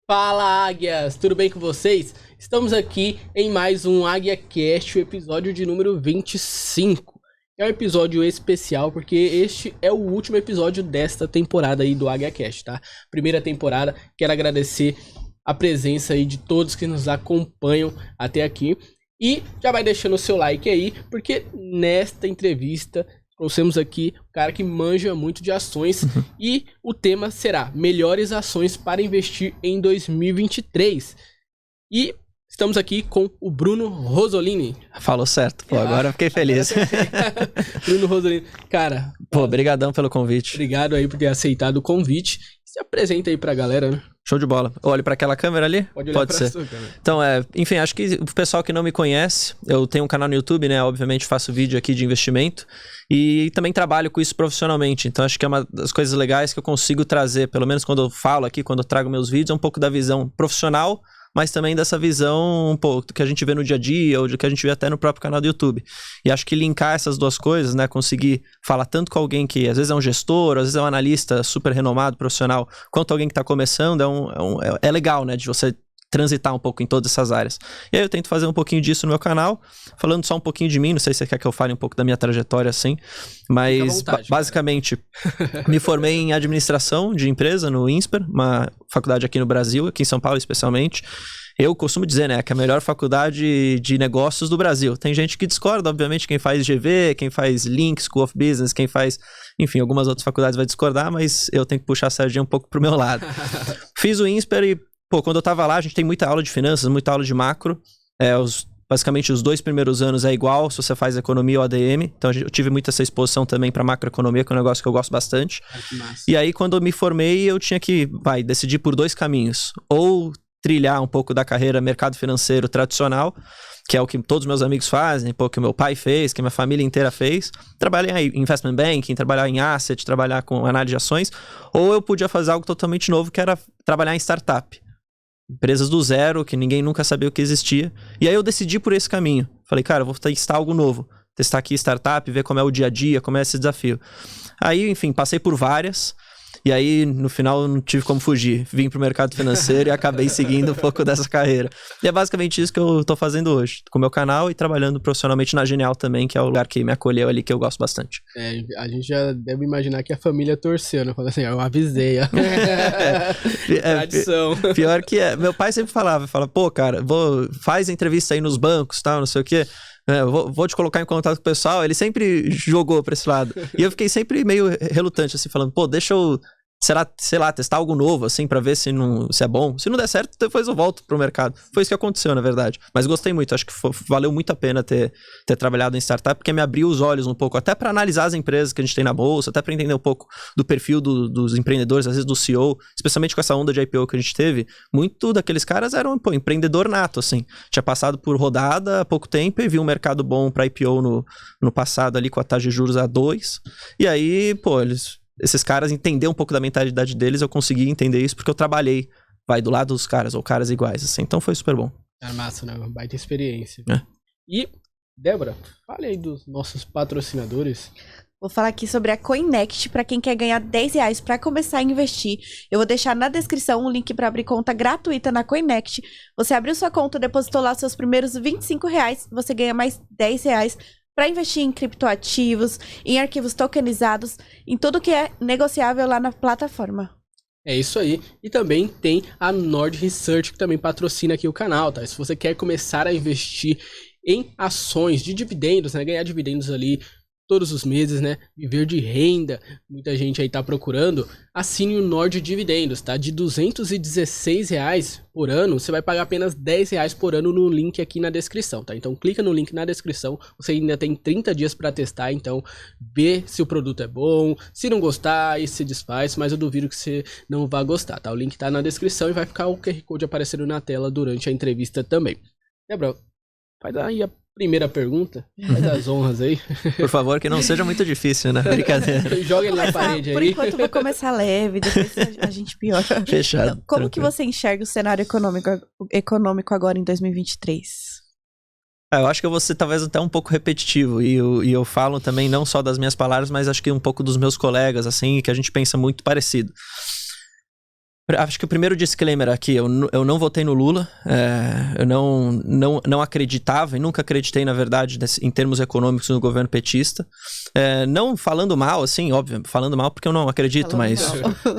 Fala, Águias! Tudo bem com vocês? Estamos aqui em mais um AguiaCast, o episódio de número 25. É um episódio especial porque este é o último episódio desta temporada aí do AguiaCast, tá? Primeira temporada, quero agradecer a presença aí de todos que nos acompanham até aqui. E já vai deixando o seu like aí, porque nesta entrevista trouxemos aqui um cara que manja muito de ações e o tema será melhores ações para investir em 2023. E estamos aqui com o Bruno Rosolini. Falou certo, pô, agora eu fiquei feliz. Bruno Rosolini, cara. Pô, brigadão pelo convite. Obrigado aí por ter aceitado o convite. Se apresenta aí pra galera, né? Show de bola. Olhe pra aquela câmera ali? Pode ser. Sua câmera. Então, enfim, acho que o pessoal que não me conhece, eu tenho um canal no YouTube, né? Obviamente faço vídeo aqui de investimento e também trabalho com isso profissionalmente. Então, acho que é uma das coisas legais que eu consigo trazer, pelo menos quando eu falo aqui, quando eu trago meus vídeos, é um pouco da visão profissional, mas também dessa visão um pouco que a gente vê no dia a dia, ou que a gente vê até no próprio canal do YouTube. E acho que linkar essas duas coisas, né, conseguir falar tanto com alguém que às vezes é um gestor, às vezes é um analista super renomado, profissional, quanto alguém que está começando, é legal, né, de você transitar um pouco em todas essas áreas. E aí eu tento fazer um pouquinho disso no meu canal, falando só um pouquinho de mim, não sei se você quer que eu fale um pouco da minha trajetória assim, mas vontade, basicamente me formei em administração de empresa no INSPER, uma faculdade aqui no Brasil, aqui em São Paulo especialmente. Eu costumo dizer, né, que é a melhor faculdade de negócios do Brasil. Tem gente que discorda, obviamente, quem faz GV, quem faz Link, School of Business, quem faz, enfim, algumas outras faculdades vai discordar, mas eu tenho que puxar a sardinha um pouco pro meu lado. Fiz o INSPER e pô, quando eu tava lá, a gente tem muita aula de finanças, muita aula de macro. Basicamente, os 2 primeiros anos é igual se você faz economia ou ADM. Então, eu tive muita essa exposição também para macroeconomia, que é um negócio que eu gosto bastante. E aí, quando eu me formei, eu tinha que decidir por 2 caminhos. Ou trilhar um pouco da carreira mercado financeiro tradicional, que é o que todos meus amigos fazem, pô, que o meu pai fez, que a minha família inteira fez. Trabalhar em investment banking, trabalhar em asset, trabalhar com análise de ações. Ou eu podia fazer algo totalmente novo, que era trabalhar em startup. Empresas do zero, que ninguém nunca sabia o que existia. E aí eu decidi por esse caminho. Falei, cara, eu vou testar algo novo. Testar aqui startup, ver como é o dia a dia, como é esse desafio. Aí, enfim, passei por várias. E aí, no final, não tive como fugir. Vim pro mercado financeiro e acabei seguindo um pouco dessa carreira. E é basicamente isso que eu tô fazendo hoje. Com o meu canal e trabalhando profissionalmente na Genial também, que é o lugar que me acolheu ali, que eu gosto bastante. A gente já deve imaginar que a família torceu, né? Falando assim, eu avisei. Tradição. Pior que é. Meu pai sempre falava, pô, cara, faz entrevista aí nos bancos, tal, não sei o quê. Vou te colocar em contato com o pessoal. Ele sempre jogou pra esse lado. E eu fiquei sempre meio relutante, assim, falando, pô, deixa eu, sei lá, testar algo novo, assim, pra ver se é bom. Se não der certo, depois eu volto pro mercado. Foi isso que aconteceu, na verdade. Mas gostei muito, acho que valeu muito a pena ter trabalhado em startup, porque me abriu os olhos um pouco, até pra analisar as empresas que a gente tem na bolsa, até pra entender um pouco do perfil dos empreendedores, às vezes do CEO, especialmente com essa onda de IPO que a gente teve. Muito daqueles caras eram, pô, empreendedor nato, assim. Tinha passado por rodada há pouco tempo e viu um mercado bom pra IPO no passado ali, com a taxa de juros a 2. E aí, pô, esses caras, entender um pouco da mentalidade deles, eu consegui entender isso porque eu trabalhei, do lado dos caras, ou caras iguais, assim. Então foi super bom. É massa, né? Baita experiência. E, Débora, fale aí dos nossos patrocinadores. Vou falar aqui sobre a Coinext, para quem quer ganhar R$10 para começar a investir. Eu vou deixar na descrição um link para abrir conta gratuita na Coinext. Você abriu sua conta, depositou lá seus primeiros R$25, você ganha mais R$10 para investir em criptoativos, em arquivos tokenizados, em tudo que é negociável lá na plataforma. É isso aí. E também tem a Nord Research, que também patrocina aqui o canal, tá? Se você quer começar a investir em ações de dividendos, né? Ganhar dividendos ali todos os meses, né? Viver de renda, muita gente aí tá procurando, assine o Nord Dividendos, tá? De R$216 por ano, você vai pagar apenas R$10 por ano no link aqui na descrição, tá? Então clica no link na descrição, você ainda tem 30 dias para testar, então vê se o produto é bom, se não gostar, aí se desfaz, mas eu duvido que você não vá gostar, tá? O link tá na descrição e vai ficar o QR Code aparecendo na tela durante a entrevista também. Débora, faz aí a primeira pergunta, faz as honras aí. Por favor, que não seja muito difícil, né? Brincadeira. Joga ele na parede aí. Por enquanto eu vou começar leve, depois a gente piora. Fechado. Então, como que você enxerga o cenário econômico agora em 2023? Eu acho que eu vou ser talvez até um pouco repetitivo, e eu falo também não só das minhas palavras, mas acho que um pouco dos meus colegas, assim, que a gente pensa muito parecido. Acho que o primeiro disclaimer aqui, eu não votei no Lula, eu não acreditava e nunca acreditei, na verdade, em termos econômicos no governo petista. Não falando mal, assim, óbvio, falando mal porque eu não acredito, mas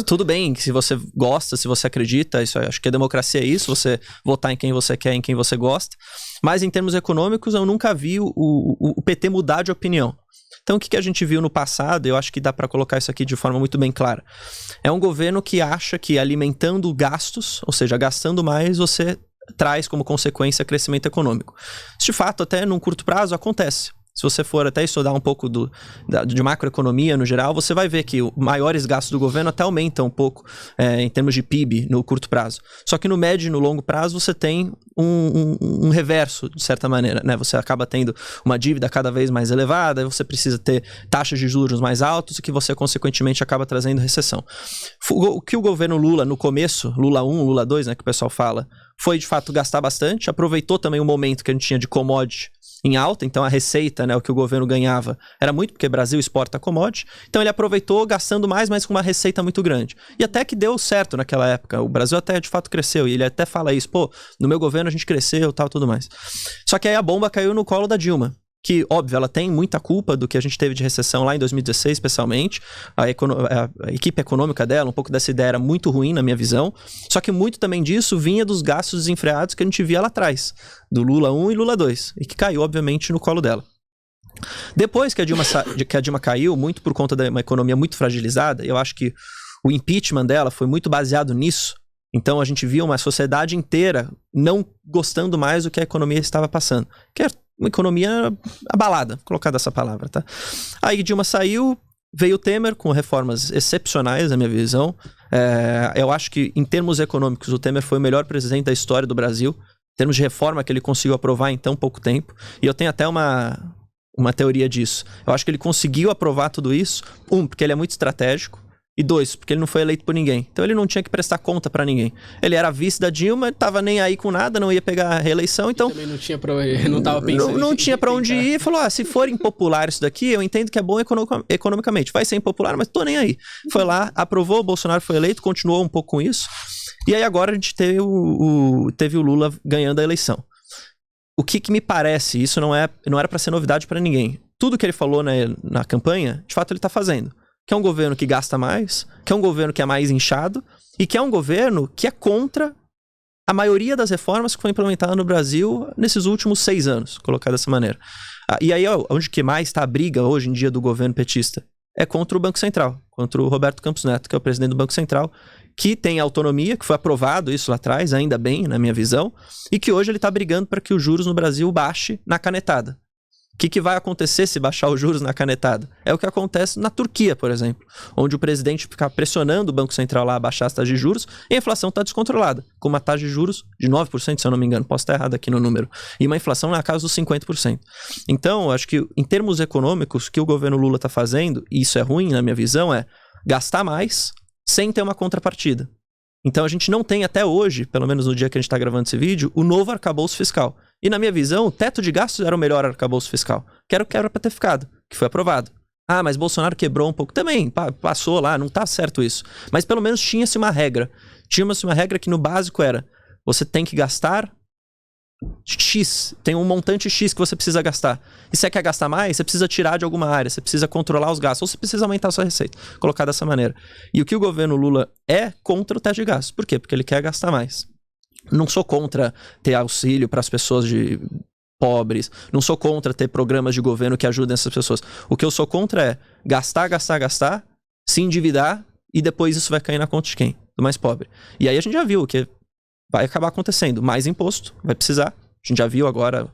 tudo bem, se você gosta, se você acredita, isso, acho que a democracia é isso, você votar em quem você quer, em quem você gosta. Mas em termos econômicos, eu nunca vi o PT mudar de opinião. Então, o que a gente viu no passado, eu acho que dá para colocar isso aqui de forma muito bem clara. É um governo que acha que alimentando gastos, ou seja, gastando mais, você traz como consequência crescimento econômico. Isso, de fato, até num curto prazo, acontece. Se você for até estudar um pouco de macroeconomia no geral, você vai ver que os maiores gastos do governo até aumentam um pouco em termos de PIB no curto prazo. Só que no médio e no longo prazo você tem um reverso, de certa maneira, né? Você acaba tendo uma dívida cada vez mais elevada, você precisa ter taxas de juros mais altas, o que você consequentemente acaba trazendo recessão. O que o governo Lula, no começo, Lula 1, Lula 2, né, que o pessoal fala, foi de fato gastar bastante, aproveitou também o momento que a gente tinha de commodity em alta, então a receita, né, o que o governo ganhava era muito, porque o Brasil exporta commodity, então ele aproveitou gastando mais, mas com uma receita muito grande. E até que deu certo naquela época, o Brasil até de fato cresceu, e ele até fala isso, no meu governo a gente cresceu, tal, tudo mais. Só que aí a bomba caiu no colo da Dilma, que, óbvio, ela tem muita culpa do que a gente teve de recessão lá em 2016, especialmente. A equipe econômica dela, um pouco dessa ideia era muito ruim, na minha visão. Só que muito também disso vinha dos gastos desenfreados que a gente via lá atrás, do Lula 1 e Lula 2, e que caiu, obviamente, no colo dela. Depois que a Dilma caiu, muito por conta de uma economia muito fragilizada, eu acho que o impeachment dela foi muito baseado nisso. Então a gente via uma sociedade inteira não gostando mais do que a economia estava passando. Que é uma economia abalada, vou colocar dessa palavra, tá? Aí Dilma saiu, veio o Temer com reformas excepcionais, na minha visão. Eu acho que, em termos econômicos, o Temer foi o melhor presidente da história do Brasil, em termos de reforma que ele conseguiu aprovar em tão pouco tempo. E eu tenho até uma teoria disso. Eu acho que ele conseguiu aprovar tudo isso, porque ele é muito estratégico, e 2, porque ele não foi eleito por ninguém. Então ele não tinha que prestar conta pra ninguém. Ele era vice da Dilma, ele tava nem aí com nada, não ia pegar a reeleição, então... Também não tinha não tava pensando... Não tinha pra onde ir, e falou, se for impopular isso daqui, eu entendo que é bom economicamente. Vai ser impopular, mas tô nem aí. Foi lá, aprovou, o Bolsonaro foi eleito, continuou um pouco com isso. E aí agora a gente teve o Lula ganhando a eleição. O que me parece, isso não era pra ser novidade pra ninguém. Tudo que ele falou na campanha, de fato ele tá fazendo. Que é um governo que gasta mais, que é um governo que é mais inchado e que é um governo que é contra a maioria das reformas que foi implementada no Brasil nesses últimos 6 anos, colocar dessa maneira. E aí, onde que mais está a briga hoje em dia do governo petista? É contra o Banco Central, contra o Roberto Campos Neto, que é o presidente do Banco Central, que tem autonomia, que foi aprovado isso lá atrás, ainda bem, na minha visão, e que hoje ele está brigando para que os juros no Brasil baixe na canetada. O que vai acontecer se baixar os juros na canetada? É o que acontece na Turquia, por exemplo, onde o presidente fica pressionando o Banco Central lá a baixar as taxas de juros e a inflação está descontrolada, com uma taxa de juros de 9%, se eu não me engano, posso estar errado aqui no número, e uma inflação na casa dos 50%. Então, acho que em termos econômicos, o que o governo Lula está fazendo, e isso é ruim na minha visão, é gastar mais sem ter uma contrapartida. Então a gente não tem até hoje, pelo menos no dia que a gente está gravando esse vídeo, o novo arcabouço fiscal. E na minha visão, o teto de gastos era o melhor arcabouço fiscal. Que era o que era para ter ficado, que foi aprovado. Mas Bolsonaro quebrou um pouco. Também, passou lá, não tá certo isso. Mas pelo menos tinha-se uma regra. Tinha-se uma regra que no básico era, você tem que gastar X, tem um montante X que você precisa gastar. E se você quer gastar mais, você precisa tirar de alguma área, você precisa controlar os gastos, ou você precisa aumentar a sua receita, colocar dessa maneira. E o que o governo Lula é contra o teto de gastos. Por quê? Porque ele quer gastar mais. Não sou contra ter auxílio para as pessoas pobres, não sou contra ter programas de governo que ajudem essas pessoas. O que eu sou contra é gastar, se endividar e depois isso vai cair na conta de quem? Do mais pobre. E aí a gente já viu que vai acabar acontecendo. Mais imposto, vai precisar. A gente já viu agora,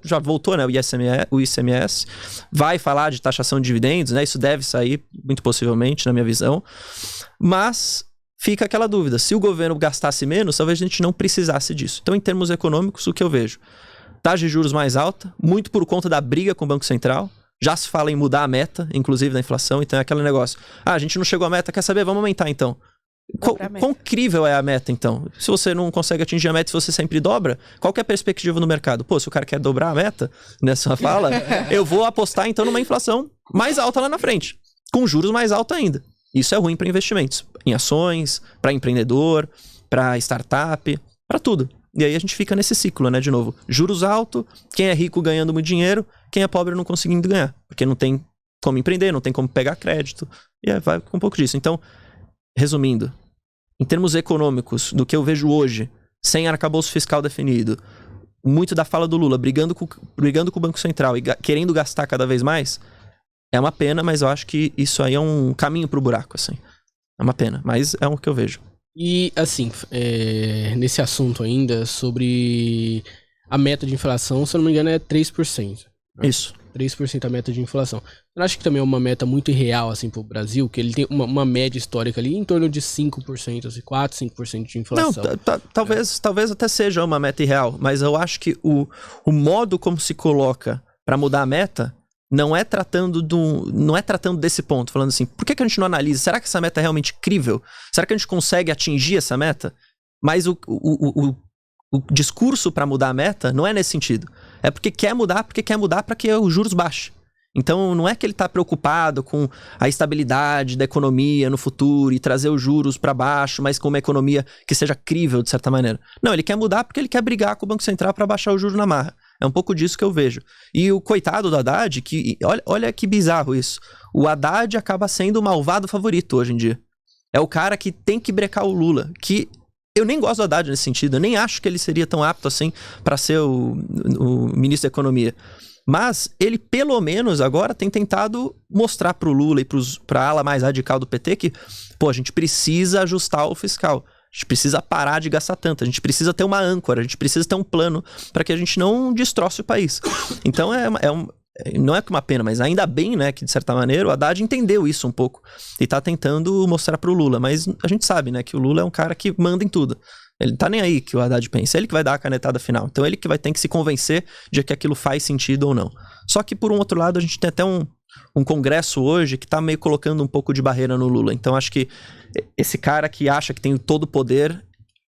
já voltou, né, o ICMS. Vai falar de taxação de dividendos, né? Isso deve sair, muito possivelmente, na minha visão. Mas fica aquela dúvida. Se o governo gastasse menos, talvez a gente não precisasse disso. Então, em termos econômicos, o que eu vejo? Taxa de juros mais alta, muito por conta da briga com o Banco Central. Já se fala em mudar a meta, inclusive da inflação. Então, é aquele negócio. A gente não chegou à meta, quer saber? Vamos aumentar, então. Quão incrível é a meta, então? Se você não consegue atingir a meta, se você sempre dobra, qual que é a perspectiva no mercado? Se o cara quer dobrar a meta, nessa fala, eu vou apostar, então, numa inflação mais alta lá na frente, com juros mais altos ainda. Isso é ruim para investimentos, em ações, para empreendedor, para startup, para tudo. E aí a gente fica nesse ciclo, né, de novo. Juros altos, quem é rico ganhando muito dinheiro, quem é pobre não conseguindo ganhar, porque não tem como empreender, não tem como pegar crédito, e aí vai com um pouco disso. Então, resumindo, em termos econômicos, do que eu vejo hoje, sem arcabouço fiscal definido, muito da fala do Lula, brigando com o Banco Central e querendo gastar cada vez mais, é uma pena, mas eu acho que isso aí é um caminho pro buraco, assim. É uma pena, mas é o que eu vejo. E, assim, nesse assunto ainda, sobre a meta de inflação, se eu não me engano, é 3%. Né? Isso. 3% a meta de inflação. Eu acho que também é uma meta muito irreal, assim, pro Brasil, que ele tem uma média histórica ali em torno de 5%, assim, 4, 5% de inflação. Não, talvez até seja uma meta irreal, mas eu acho que o modo como se coloca para mudar a meta não é tratando desse ponto, falando assim, por que a gente não analisa? Será que essa meta é realmente crível? Será que a gente consegue atingir essa meta? Mas o discurso para mudar a meta não é nesse sentido. É porque quer mudar para que os juros baixem. Então não é que ele está preocupado com a estabilidade da economia no futuro e trazer os juros para baixo, mas com uma economia que seja crível de certa maneira. Não, ele quer mudar porque ele quer brigar com o Banco Central para baixar o juro na marra. É um pouco disso que eu vejo. E o coitado do Haddad, olha que bizarro isso. O Haddad acaba sendo o malvado favorito hoje em dia. É o cara que tem que brecar o Lula, que eu nem gosto do Haddad nesse sentido, eu nem acho que ele seria tão apto assim para ser o ministro da Economia. Mas ele, pelo menos, agora tem tentado mostrar pro Lula e pra ala mais radical do PT que, a gente precisa ajustar o fiscal. A gente precisa parar de gastar tanto, a gente precisa ter uma âncora, a gente precisa ter um plano para que a gente não destroce o país. Então não é uma pena, mas ainda bem, né, que de certa maneira o Haddad entendeu isso um pouco e tá tentando mostrar pro Lula, mas a gente sabe, né, que o Lula é um cara que manda em tudo. Ele não tá nem aí que o Haddad pensa, ele que vai dar a canetada final. Então ele que vai ter que se convencer de que aquilo faz sentido ou não. Só que por um outro lado a gente tem até um congresso hoje que tá meio colocando um pouco de barreira no Lula. Então acho que esse cara que acha que tem todo o poder,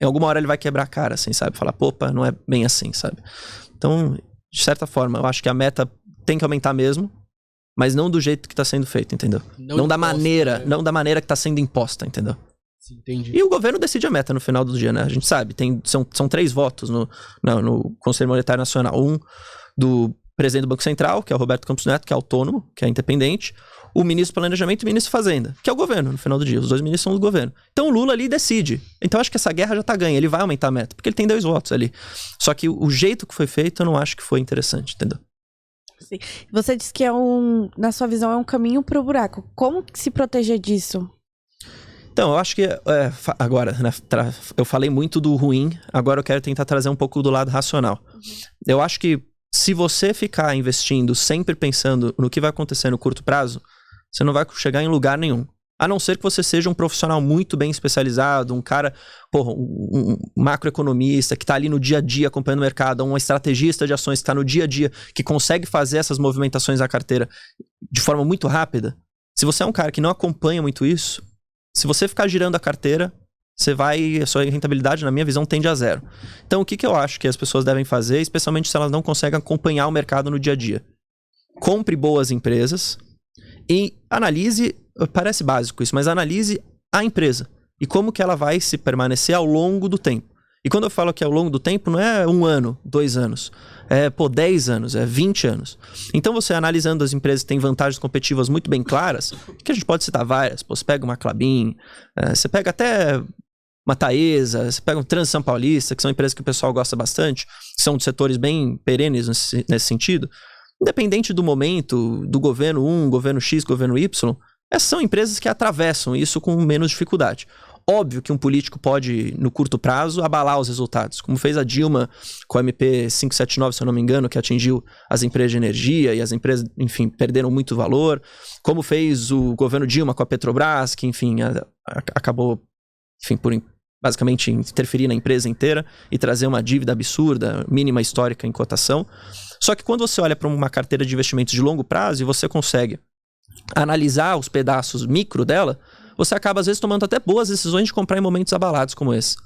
em alguma hora ele vai quebrar a cara, assim, sabe? Falar, não é bem assim, sabe? Então, de certa forma, eu acho que a meta tem que aumentar mesmo, mas não do jeito que tá sendo feito, entendeu? Não da maneira que tá sendo imposta, entendeu? Sim, entendi. E o governo decide a meta no final do dia, né? A gente sabe, são 3 votos no Conselho Monetário Nacional. Um do presidente do Banco Central, que é o Roberto Campos Neto, que é autônomo, que é independente. O ministro do Planejamento e o ministro da Fazenda, que é o governo no final do dia. Os 2 ministros são do governo. Então o Lula ali decide. Então acho que essa guerra já tá ganha. Ele vai aumentar a meta, porque ele tem 2 votos ali. Só que o jeito que foi feito, eu não acho que foi interessante, entendeu? Sim. Você disse que na sua visão, é um caminho pro buraco. Como se proteger disso? Então, eu acho que agora, né, eu falei muito do ruim, agora eu quero tentar trazer um pouco do lado racional. Eu acho que se você ficar investindo sempre pensando no que vai acontecer no curto prazo, você não vai chegar em lugar nenhum. A não ser que você seja um profissional muito bem especializado, um cara, um macroeconomista que está ali no dia a dia acompanhando o mercado, um estrategista de ações que está no dia a dia, que consegue fazer essas movimentações da carteira de forma muito rápida. Se você é um cara que não acompanha muito isso, se você ficar girando a carteira, a sua rentabilidade, na minha visão, tende a 0. Então, o que eu acho que as pessoas devem fazer, especialmente se elas não conseguem acompanhar o mercado no dia a dia? Compre boas empresas e analise, parece básico isso, mas analise a empresa e como que ela vai se permanecer ao longo do tempo. E quando eu falo que ao longo do tempo, não é 1 ano, 2 anos, é 10 anos, é 20 anos. Então você analisando as empresas que têm vantagens competitivas muito bem claras, que a gente pode citar várias, você pega uma Klabin, você pega até uma Taesa, você pega um Transição Paulista, que são empresas que o pessoal gosta bastante, que são de setores bem perenes nesse sentido. Independente do momento, do governo 1, governo X, governo Y, essas são empresas que atravessam isso com menos dificuldade. Óbvio que um político pode, no curto prazo, abalar os resultados, como fez a Dilma com a MP 579, se eu não me engano, que atingiu as empresas de energia e as empresas, enfim, perderam muito valor, como fez o governo Dilma com a Petrobras, que, enfim, acabou, enfim, por basicamente interferir na empresa inteira e trazer uma dívida absurda, mínima histórica em cotação. Só que quando você olha para uma carteira de investimentos de longo prazo e você consegue analisar os pedaços micro dela, você acaba às vezes tomando até boas decisões de comprar em momentos abalados como esse.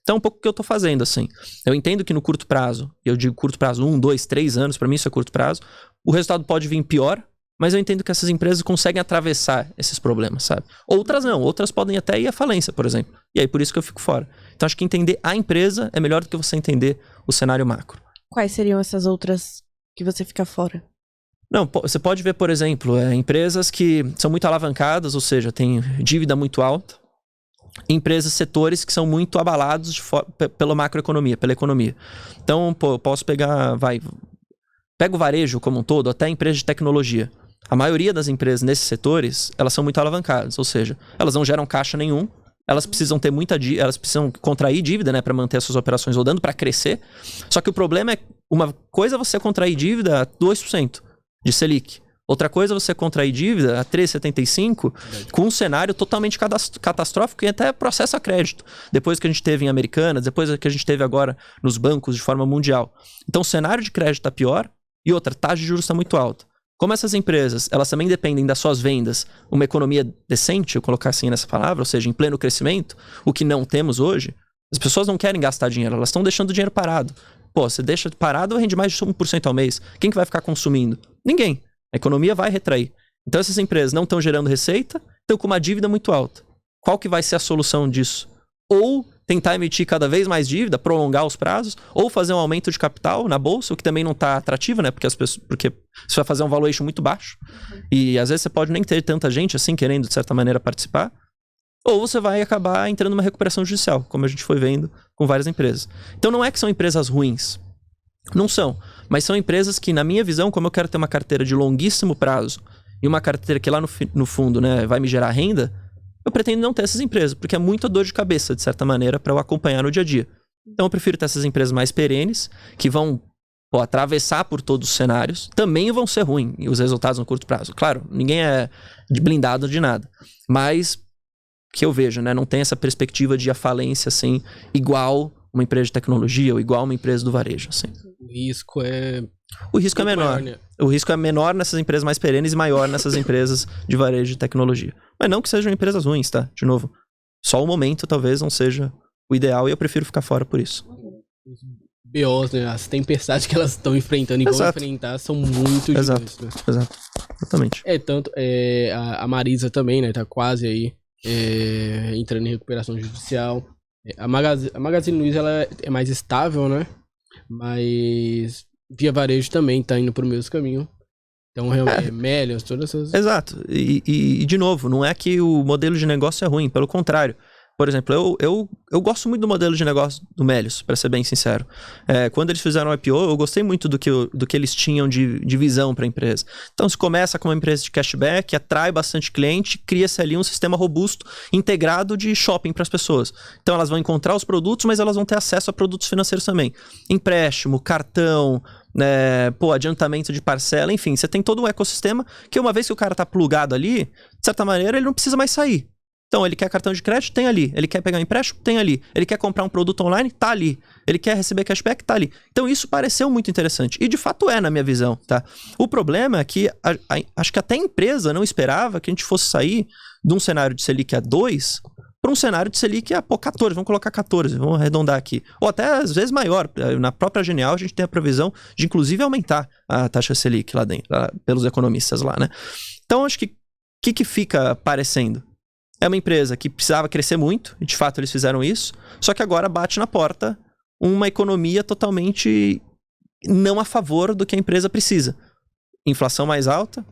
Então é um pouco o que eu tô fazendo, assim. Eu entendo que no curto prazo, eu digo curto prazo 1, 2, 3 anos, para mim isso é curto prazo, o resultado pode vir pior, mas eu entendo que essas empresas conseguem atravessar esses problemas, sabe? Outras não, outras podem até ir à falência, por exemplo. E aí por isso que eu fico fora. Então acho que entender a empresa é melhor do que você entender o cenário macro. Quais seriam essas outras que você fica fora? Não, você pode ver, por exemplo, empresas que são muito alavancadas, ou seja, tem dívida muito alta. Empresas, setores que são muito abalados pela macroeconomia, pela economia. Então, eu posso pegar, pega o varejo como um todo, até empresas de tecnologia. A maioria das empresas nesses setores, elas são muito alavancadas, ou seja, elas não geram caixa nenhum, elas precisam ter muita dívida, elas precisam contrair dívida, né, para manter as suas operações rodando, para crescer. Só que o problema é, uma coisa é você contrair dívida a 2% de Selic. Outra coisa é você contrair dívida a 3,75 com um cenário totalmente catastrófico e até processo a crédito. Depois que a gente teve em Americanas, depois que a gente teve agora nos bancos de forma mundial. Então o cenário de crédito está pior e outra, taxa de juros está muito alta. Como essas empresas, elas também dependem das suas vendas, uma economia decente, eu colocar assim nessa palavra, ou seja, em pleno crescimento, o que não temos hoje, as pessoas não querem gastar dinheiro, elas estão deixando o dinheiro parado. Pô, você deixa parado, rende mais de 1% ao mês. Quem que vai ficar consumindo? Ninguém. A economia vai retrair. Então essas empresas não estão gerando receita, estão com uma dívida muito alta. Qual que vai ser a solução disso? Ou tentar emitir cada vez mais dívida, prolongar os prazos, ou fazer um aumento de capital na bolsa, o que também não está atrativo, né? Porque você vai fazer um valuation muito baixo. E às vezes você pode nem ter tanta gente assim querendo, de certa maneira, participar. Ou você vai acabar entrando numa recuperação judicial, como a gente foi vendo com várias empresas. Então não é que são empresas ruins. Não são. Mas são empresas que, na minha visão, como eu quero ter uma carteira de longuíssimo prazo e uma carteira que lá no fundo, né, vai me gerar renda, eu pretendo não ter essas empresas, porque é muita dor de cabeça, de certa maneira, para eu acompanhar no dia a dia. Então eu prefiro ter essas empresas mais perenes, que vão atravessar por todos os cenários, também vão ser ruins os resultados no curto prazo. Claro, ninguém é blindado de nada, mas que eu vejo, né, não tem essa perspectiva de a falência assim, igual uma empresa de tecnologia ou igual uma empresa do varejo, assim. O risco é menor. né? O risco é menor nessas empresas mais perenes e maior nessas empresas de varejo e tecnologia. Mas não que sejam empresas ruins, tá? De novo, só o momento talvez não seja o ideal e eu prefiro ficar fora por isso. BOs, né? As tempestades que elas estão enfrentando e vão enfrentar são muito gigantes, né? Exato, exatamente. A Marisa também, né? Tá quase aí entrando em recuperação judicial. A Magazine Luiza, ela é mais estável, né? Mas Via Varejo também tá indo pro mesmo caminho. Então, realmente, Melios, todas essas... Exato. E, de novo, não é que o modelo de negócio é ruim, pelo contrário. Por exemplo, eu gosto muito do modelo de negócio do Melios, para ser bem sincero. Quando eles fizeram o IPO, eu gostei muito do que eles tinham de visão para a empresa. Então, se começa com uma empresa de cashback, atrai bastante cliente, cria-se ali um sistema robusto, integrado de shopping para as pessoas. Então, elas vão encontrar os produtos, mas elas vão ter acesso a produtos financeiros também. Empréstimo, cartão, adiantamento de parcela, enfim. Você tem todo um ecossistema que uma vez que o cara tá plugado ali, de certa maneira, ele não precisa mais sair. Então, ele quer cartão de crédito? Tem ali. Ele quer pegar um empréstimo? Tem ali. Ele quer comprar um produto online? Tá ali. Ele quer receber cashback? Tá ali. Então, isso pareceu muito interessante. E, de fato, na minha visão, tá? O problema é que acho que até a empresa não esperava que a gente fosse sair de um cenário de Selic a 2 para um cenário de Selic a 14. Vamos colocar 14. Vamos arredondar aqui. Ou até, às vezes, maior. Na própria Genial, a gente tem a previsão de, inclusive, aumentar a taxa Selic lá dentro, pelos economistas lá, né? Então, acho que o que fica parecendo? É uma empresa que precisava crescer muito, e de fato eles fizeram isso, só que agora bate na porta uma economia totalmente não a favor do que a empresa precisa. Inflação mais alta,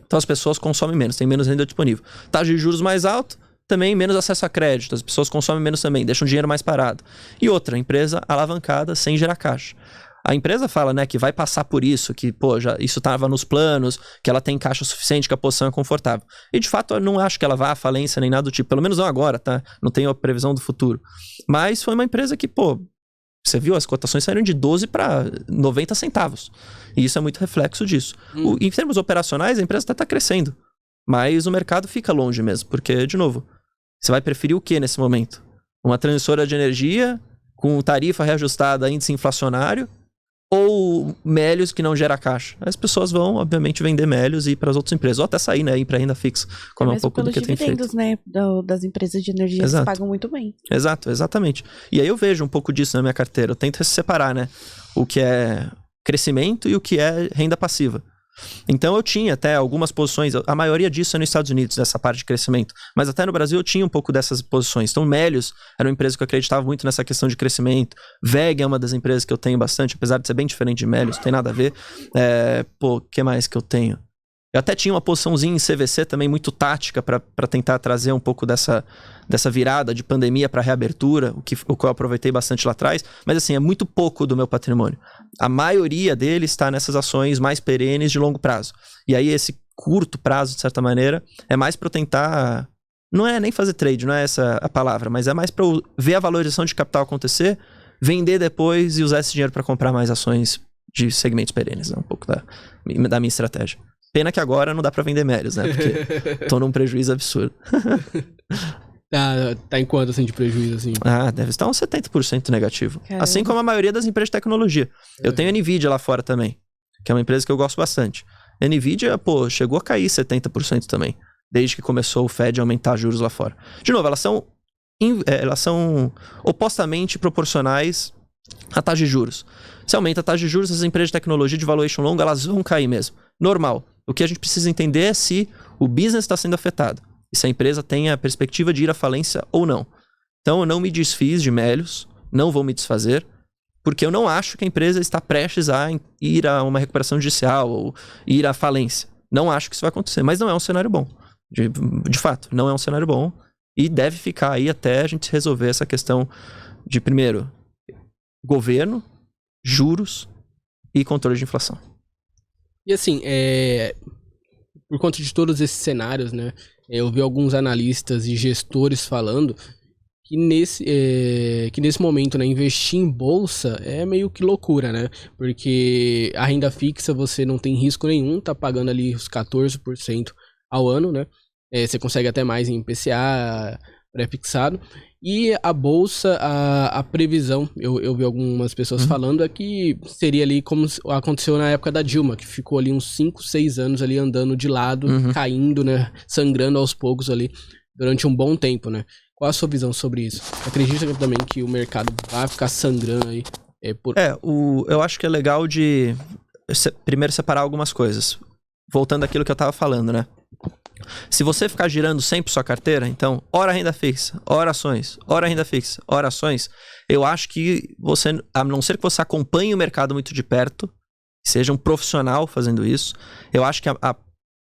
então as pessoas consomem menos, tem menos renda disponível. Taxa de juros mais alta, também menos acesso a crédito, as pessoas consomem menos também, deixam o dinheiro mais parado. E outra, empresa alavancada sem gerar caixa. A empresa fala, né, que vai passar por isso, que, isso estava nos planos, que ela tem caixa suficiente, que a posição é confortável. E, de fato, eu não acho que ela vá à falência nem nada do tipo, pelo menos não agora, tá? Não tenho a previsão do futuro. Mas foi uma empresa que, você viu, as cotações saíram de 12 para 90 centavos. E isso é muito reflexo disso. Em termos operacionais, a empresa está crescendo. Mas o mercado fica longe mesmo, porque, de novo, você vai preferir o que nesse momento? Uma transmissora de energia com tarifa reajustada a índice inflacionário, ou Melios que não gera caixa. As pessoas vão, obviamente, vender Melios e ir para as outras empresas. Ou até sair, né? Ir para renda fixa, como é um pouco do que tem feito. Né? Das empresas de energia se pagam muito bem. Exato, exatamente. E aí eu vejo um pouco disso na minha carteira. Eu tento separar, né? O que é crescimento e o que é renda passiva. Então eu tinha até algumas posições, a maioria disso é nos Estados Unidos, dessa parte de crescimento, mas até no Brasil eu tinha um pouco dessas posições. Então Melius era uma empresa que eu acreditava muito nessa questão de crescimento. VEG é uma das empresas que eu tenho bastante, apesar de ser bem diferente de Melius, não tem nada a ver. O que mais que eu tenho? Eu até tinha uma posiçãozinha em CVC também muito tática para tentar trazer um pouco dessa virada de pandemia para reabertura, o que eu aproveitei bastante lá atrás. Mas assim, é muito pouco do meu patrimônio. A maioria dele está nessas ações mais perenes de longo prazo. E aí esse curto prazo, de certa maneira, é mais para eu tentar... Não é nem fazer trade, não é essa a palavra, mas é mais para eu ver a valorização de capital acontecer, vender depois e usar esse dinheiro para comprar mais ações de segmentos perenes. É um pouco da minha estratégia. Pena que agora não dá pra vender Melius, né? Porque tô num prejuízo absurdo. Tá em quanto, assim, de prejuízo, assim? Deve estar uns 70% negativo. Caramba. Assim como a maioria das empresas de tecnologia. Eu tenho a NVIDIA lá fora também, que é uma empresa que eu gosto bastante. A NVIDIA, chegou a cair 70% também, desde que começou o Fed a aumentar juros lá fora. De novo, elas são opostamente proporcionais à taxa de juros. Se aumenta a taxa de juros, as empresas de tecnologia de valuation longo, elas vão cair mesmo. Normal. O que a gente precisa entender é se o business está sendo afetado. E se a empresa tem a perspectiva de ir à falência ou não. Então, eu não me desfiz de Melius, não vou me desfazer, porque eu não acho que a empresa está prestes a ir a uma recuperação judicial ou ir à falência. Não acho que isso vai acontecer, mas não é um cenário bom. De fato, não é um cenário bom e deve ficar aí até a gente resolver essa questão de, primeiro, governo, juros e controle de inflação. E assim, por conta de todos esses cenários, né? Eu vi alguns analistas e gestores falando que nesse momento, né, investir em bolsa é meio que loucura, né? Porque a renda fixa você não tem risco nenhum, tá pagando ali os 14% ao ano, né? Você consegue até mais em IPCA pré-fixado. E a bolsa, a previsão, eu vi algumas pessoas falando, é que seria ali como aconteceu na época da Dilma, que ficou ali uns 5, 6 anos ali andando de lado, caindo, né? Sangrando aos poucos ali durante um bom tempo, né? Qual a sua visão sobre isso? Acredita também que o mercado vai ficar sangrando aí? Eu acho que é legal de primeiro separar algumas coisas. Voltando àquilo que eu tava falando, né? Se você ficar girando sempre sua carteira, então, ora renda fixa, ora ações, ora renda fixa, ora ações, eu acho que você, a não ser que você acompanhe o mercado muito de perto, seja um profissional fazendo isso, eu acho que a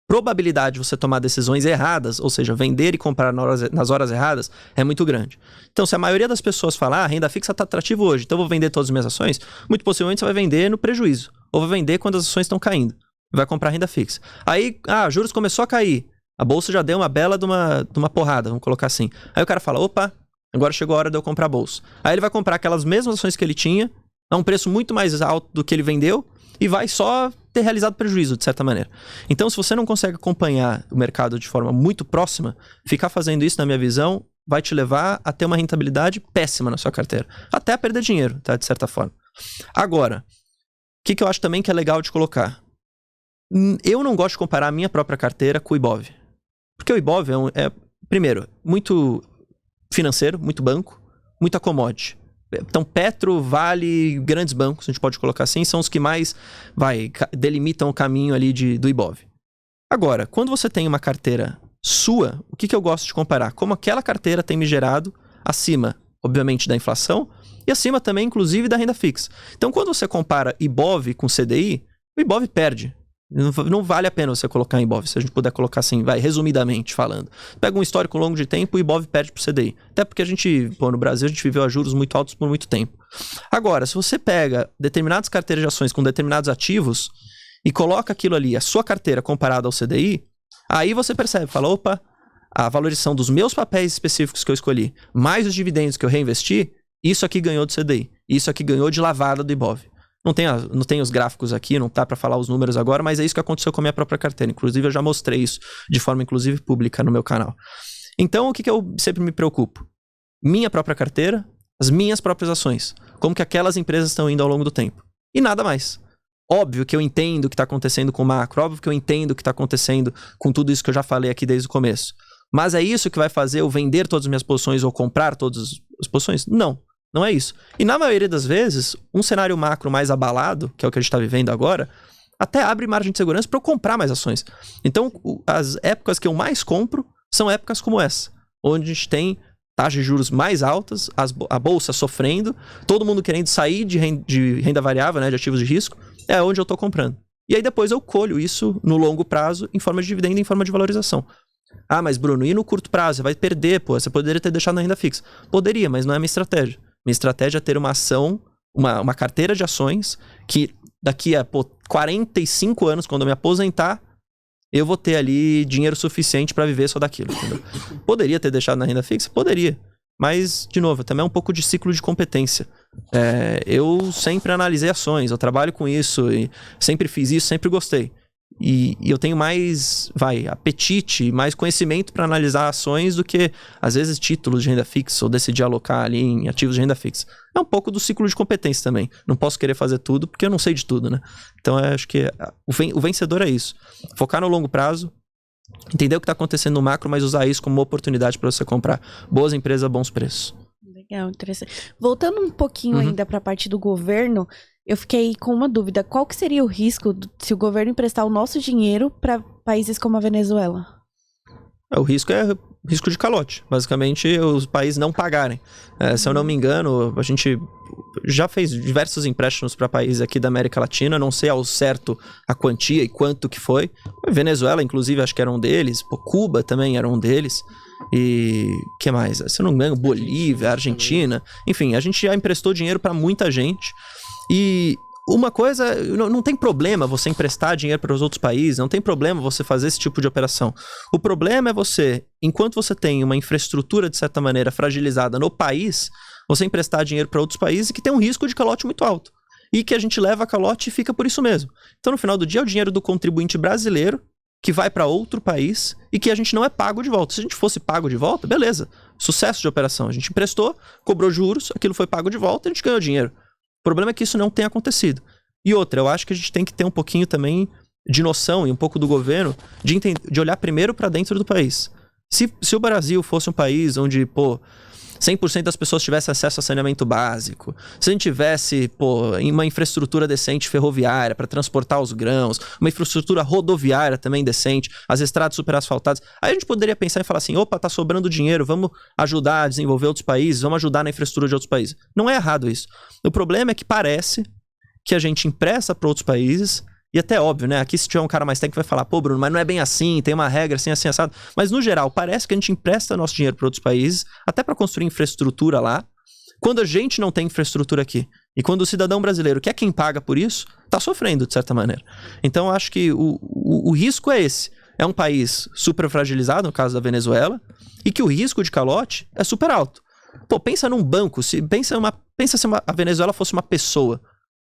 probabilidade de você tomar decisões erradas, ou seja, vender e comprar nas horas erradas, é muito grande. Então, se a maioria das pessoas falar, a renda fixa está atrativa hoje, então eu vou vender todas as minhas ações, muito possivelmente você vai vender no prejuízo, ou vai vender quando as ações estão caindo, vai comprar renda fixa. Aí, juros começou a cair, a bolsa já deu uma bela de uma porrada, vamos colocar assim. Aí o cara fala, opa, agora chegou a hora de eu comprar a bolsa. Aí ele vai comprar aquelas mesmas ações que ele tinha, a um preço muito mais alto do que ele vendeu, e vai só ter realizado prejuízo, de certa maneira. Então, se você não consegue acompanhar o mercado de forma muito próxima, ficar fazendo isso, na minha visão, vai te levar a ter uma rentabilidade péssima na sua carteira. Até a perder dinheiro, tá? De certa forma. Agora, o que eu acho também que é legal de colocar? Eu não gosto de comparar a minha própria carteira com o Ibov. Porque o Ibov primeiro, muito financeiro, muito banco, muita commodity. Então, Petro, Vale, grandes bancos, a gente pode colocar assim, são os que mais delimitam o caminho ali do Ibov. Agora, quando você tem uma carteira sua, o que eu gosto de comparar? Como aquela carteira tem me gerado acima, obviamente, da inflação e acima também, inclusive, da renda fixa. Então, quando você compara Ibov com CDI, o Ibov perde. Não vale a pena você colocar em Ibov, se a gente puder colocar assim, resumidamente falando. Pega um histórico longo de tempo, o Ibov perde pro CDI. Até porque a gente, no Brasil, a gente viveu a juros muito altos por muito tempo. Agora, se você pega determinadas carteiras de ações com determinados ativos e coloca aquilo ali, a sua carteira comparada ao CDI, aí você percebe, fala, opa, a valorização dos meus papéis específicos que eu escolhi, mais os dividendos que eu reinvesti, isso aqui ganhou do CDI, isso aqui ganhou de lavada do Ibov. Não tem os gráficos aqui, não tá para falar os números agora, mas é isso que aconteceu com a minha própria carteira. Inclusive, eu já mostrei isso de forma, inclusive, pública no meu canal. Então, o que eu sempre me preocupo? Minha própria carteira, as minhas próprias ações. Como que aquelas empresas estão indo ao longo do tempo. E nada mais. Óbvio que eu entendo o que está acontecendo com o macro, óbvio que eu entendo o que está acontecendo com tudo isso que eu já falei aqui desde o começo. Mas é isso que vai fazer eu vender todas as minhas posições ou comprar todas as posições? Não. Não é isso. E na maioria das vezes, um cenário macro mais abalado, que é o que a gente está vivendo agora, até abre margem de segurança para eu comprar mais ações. Então, as épocas que eu mais compro são épocas como essa, onde a gente tem taxas de juros mais altas, a bolsa sofrendo, todo mundo querendo sair de renda variável, né, de ativos de risco, é onde eu estou comprando. E aí depois eu colho isso no longo prazo em forma de dividendo, em forma de valorização. Ah, mas Bruno, e no curto prazo? Você vai perder, pô, você poderia ter deixado na renda fixa. Poderia, mas não é minha estratégia. Minha estratégia é ter uma ação, uma carteira de ações que daqui a 45 anos, quando eu me aposentar, eu vou ter ali dinheiro suficiente para viver só daquilo, entendeu? Poderia ter deixado na renda fixa? Poderia. Mas, de novo, também é um pouco de ciclo de competência. Eu sempre analisei ações, eu trabalho com isso, e sempre fiz isso, sempre gostei. E eu tenho mais, apetite, mais conhecimento para analisar ações do que, às vezes, títulos de renda fixa ou decidir alocar ali em ativos de renda fixa. É um pouco do ciclo de competência também. Não posso querer fazer tudo porque eu não sei de tudo, né? Então, eu acho que o vencedor é isso. Focar no longo prazo, entender o que está acontecendo no macro, mas usar isso como uma oportunidade para você comprar boas empresas a bons preços. Legal, interessante. Voltando um pouquinho ainda para a parte do governo, eu fiquei com uma dúvida. Qual que seria o risco se o governo emprestar o nosso dinheiro para países como a Venezuela? O risco é risco de calote. Basicamente, os países não pagarem. Se eu não me engano, a gente já fez diversos empréstimos para países aqui da América Latina. Não sei ao certo a quantia e quanto que foi. Venezuela, inclusive, acho que era um deles. Cuba também era um deles. E que mais? Se eu não me engano, Bolívia, Argentina. Enfim, a gente já emprestou dinheiro para muita gente. E uma coisa, não tem problema você emprestar dinheiro para os outros países, não tem problema você fazer esse tipo de operação. O problema é você, enquanto você tem uma infraestrutura, de certa maneira, fragilizada no país, você emprestar dinheiro para outros países que tem um risco de calote muito alto. E que a gente leva a calote e fica por isso mesmo. Então, no final do dia, é o dinheiro do contribuinte brasileiro que vai para outro país e que a gente não é pago de volta. Se a gente fosse pago de volta, beleza. Sucesso de operação. A gente emprestou, cobrou juros, aquilo foi pago de volta e a gente ganhou dinheiro. O problema é que isso não tem acontecido. E outra, eu acho que a gente tem que ter um pouquinho também de noção e um pouco do governo de olhar primeiro para dentro do país. Se o Brasil fosse um país onde, 100% das pessoas tivessem acesso a saneamento básico, se a gente tivesse, uma infraestrutura decente ferroviária para transportar os grãos, uma infraestrutura rodoviária também decente, as estradas super asfaltadas, aí a gente poderia pensar e falar assim, opa, tá sobrando dinheiro, vamos ajudar a desenvolver outros países, vamos ajudar na infraestrutura de outros países. Não é errado isso. O problema é que parece que a gente empresta para outros países. E até óbvio, né? Aqui se tiver um cara mais técnico vai falar, Bruno, mas não é bem assim, tem uma regra assim, assim, assado. Mas no geral, parece que a gente empresta nosso dinheiro para outros países, até para construir infraestrutura lá, quando a gente não tem infraestrutura aqui. E quando o cidadão brasileiro, que é quem paga por isso, tá sofrendo, de certa maneira. Então, eu acho que o risco é esse. É um país super fragilizado, no caso da Venezuela, e que o risco de calote é super alto. Pensa num banco, pensa se a Venezuela fosse uma pessoa.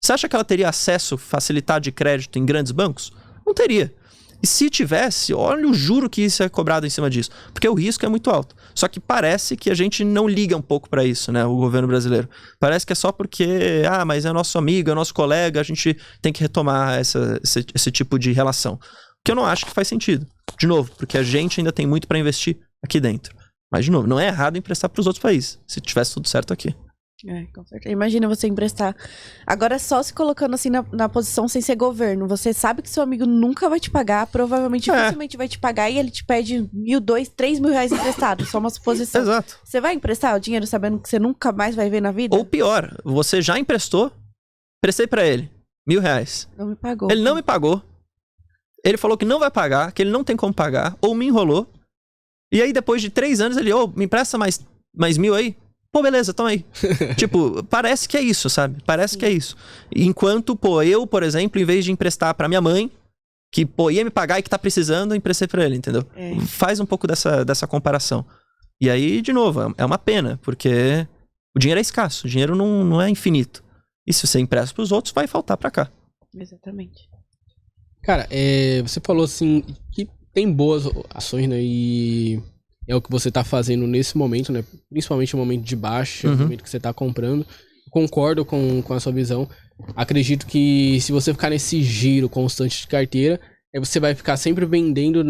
Você acha que ela teria acesso facilitado de crédito em grandes bancos? Não teria. E se tivesse, olha o juro que isso é cobrado em cima disso. Porque o risco é muito alto. Só que parece que a gente não liga um pouco para isso, né? O governo brasileiro. Parece que é só porque, mas é nosso amigo, é nosso colega, a gente tem que retomar esse tipo de relação. Que eu não acho que faz sentido. De novo, porque a gente ainda tem muito para investir aqui dentro. Mas, de novo, não é errado emprestar para os outros países, se tivesse tudo certo aqui. Com certeza. Imagina você emprestar. Agora, só se colocando assim na posição sem ser governo. Você sabe que seu amigo nunca vai te pagar, provavelmente dificilmente vai te pagar e ele te pede 1.000, 2.000, 3.000 reais emprestado. Só uma suposição. Exato. Você vai emprestar o dinheiro sabendo que você nunca mais vai ver na vida? Ou pior, você já emprestou, prestei pra ele 1.000 reais. Não me pagou. Ele não me pagou. Ele falou que não vai pagar, que ele não tem como pagar, ou me enrolou. E aí, depois de 3 anos, ele, me empresta mais 1.000 aí? Beleza, toma aí. Parece que é isso, sabe? Parece que é isso. Enquanto, eu, por exemplo, em vez de emprestar pra minha mãe, que, ia me pagar e que tá precisando, eu emprestei pra ele, entendeu? Faz um pouco dessa comparação. E aí, de novo, é uma pena, porque o dinheiro é escasso, o dinheiro não é infinito. E se você empresta pros outros, vai faltar pra cá. Exatamente. Cara, você falou assim que tem boas ações, né? E é o que você tá fazendo nesse momento, né? Principalmente no momento de baixa, no momento que você tá comprando. Concordo com a sua visão. Acredito que se você ficar nesse giro constante de carteira, Aí você vai ficar sempre vendendo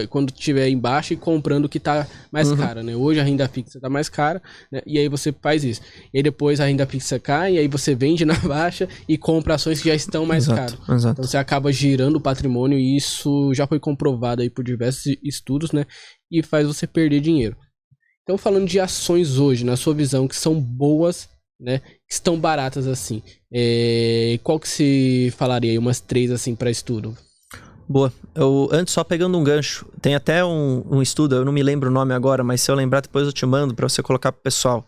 quando tiver embaixo e comprando o que tá mais caro, né? Hoje a renda fixa tá mais cara, né? E aí você faz isso. E aí depois a renda fixa cai, e aí você vende na baixa e compra ações que já estão mais caras. Exato. Então você acaba girando o patrimônio e isso já foi comprovado aí por diversos estudos, né? E faz você perder dinheiro. Então falando de ações hoje, na sua visão, que são boas, né? Que estão baratas assim. Qual que você falaria aí? Umas 3 assim para estudo? Boa. Eu, antes, só pegando um gancho, tem até um estudo, eu não me lembro o nome agora, mas se eu lembrar depois eu te mando para você colocar pro pessoal.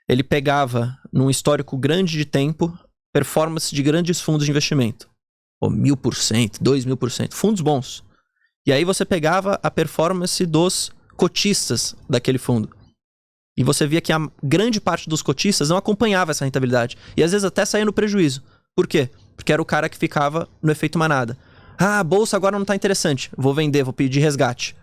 Ele pegava, num histórico grande de tempo, performance de grandes fundos de investimento. 1000%, 2000%, fundos bons. E aí você pegava a performance dos cotistas daquele fundo. E você via que a grande parte dos cotistas não acompanhava essa rentabilidade. E às vezes até saía no prejuízo. Por quê? Porque era o cara que ficava no efeito manada. Ah, a bolsa agora não tá interessante. Vou vender, vou pedir resgate.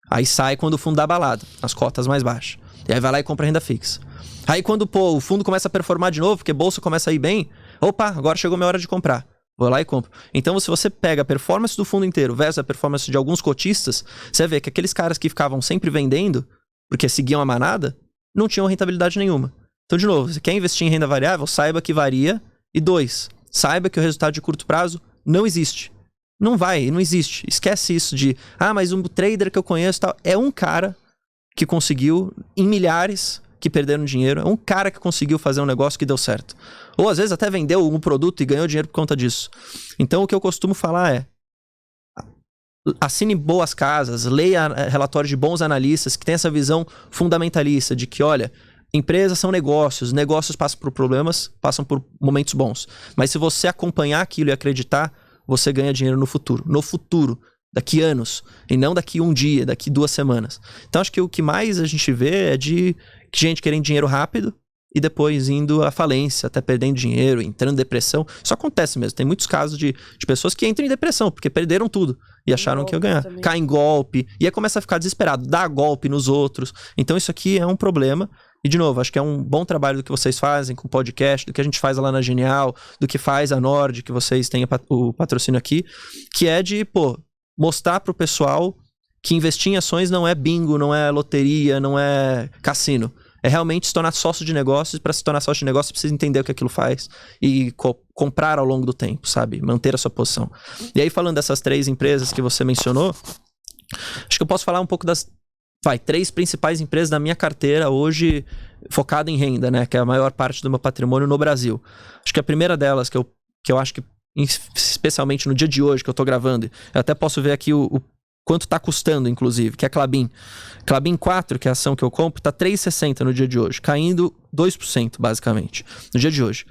Aí sai quando o fundo dá balada, as cotas mais baixas. E aí vai lá e compra renda fixa. Aí quando o fundo começa a performar de novo, porque a bolsa começa a ir bem, opa, agora chegou a minha hora de comprar. Vou lá e compro. Então, se você pega a performance do fundo inteiro versus a performance de alguns cotistas, você vê que aqueles caras que ficavam sempre vendendo, porque seguiam a manada, não tinham rentabilidade nenhuma. Então, de novo, você quer investir em renda variável, saiba que varia. E 2, saiba que o resultado de curto prazo não existe. Não existe. Esquece isso de, mas um trader que eu conheço tal. É um cara que conseguiu, em milhares, que perderam dinheiro. É um cara que conseguiu fazer um negócio que deu certo. Ou às vezes até vendeu um produto e ganhou dinheiro por conta disso. Então o que eu costumo falar é, assine boas casas, leia relatórios de bons analistas que têm essa visão fundamentalista de que, olha, empresas são negócios passam por problemas, passam por momentos bons. Mas se você acompanhar aquilo e acreditar, você ganha dinheiro no futuro. No futuro, daqui anos. E não daqui um dia, daqui 2 semanas. Então acho que o que mais a gente vê é de gente querendo dinheiro rápido e depois indo à falência, até perdendo dinheiro, entrando em depressão. Isso acontece mesmo. Tem muitos casos de pessoas que entram em depressão, porque perderam tudo e acharam que iam ganhar. Cai em golpe, e aí começa a ficar desesperado, dá golpe nos outros. Então isso aqui é um problema. E de novo, acho que é um bom trabalho do que vocês fazem com o podcast, do que a gente faz lá na Genial, do que faz a Nord, que vocês têm o patrocínio aqui, que é de, mostrar pro pessoal que investir em ações não é bingo, não é loteria, não é cassino. É realmente se tornar sócio de negócios. Para se tornar sócio de negócios, precisa entender o que aquilo faz e comprar ao longo do tempo, sabe? Manter a sua posição. E aí, falando dessas 3 empresas que você mencionou, acho que eu posso falar um pouco das 3 principais empresas da minha carteira hoje focada em renda, né? Que é a maior parte do meu patrimônio no Brasil. Acho que a primeira delas, que eu acho que, especialmente no dia de hoje que eu tô gravando, eu até posso ver aqui o quanto tá custando, inclusive, que é a Klabin. Klabin 4, que é a ação que eu compro, tá 3,60 no dia de hoje, caindo 2%, basicamente, no dia de hoje.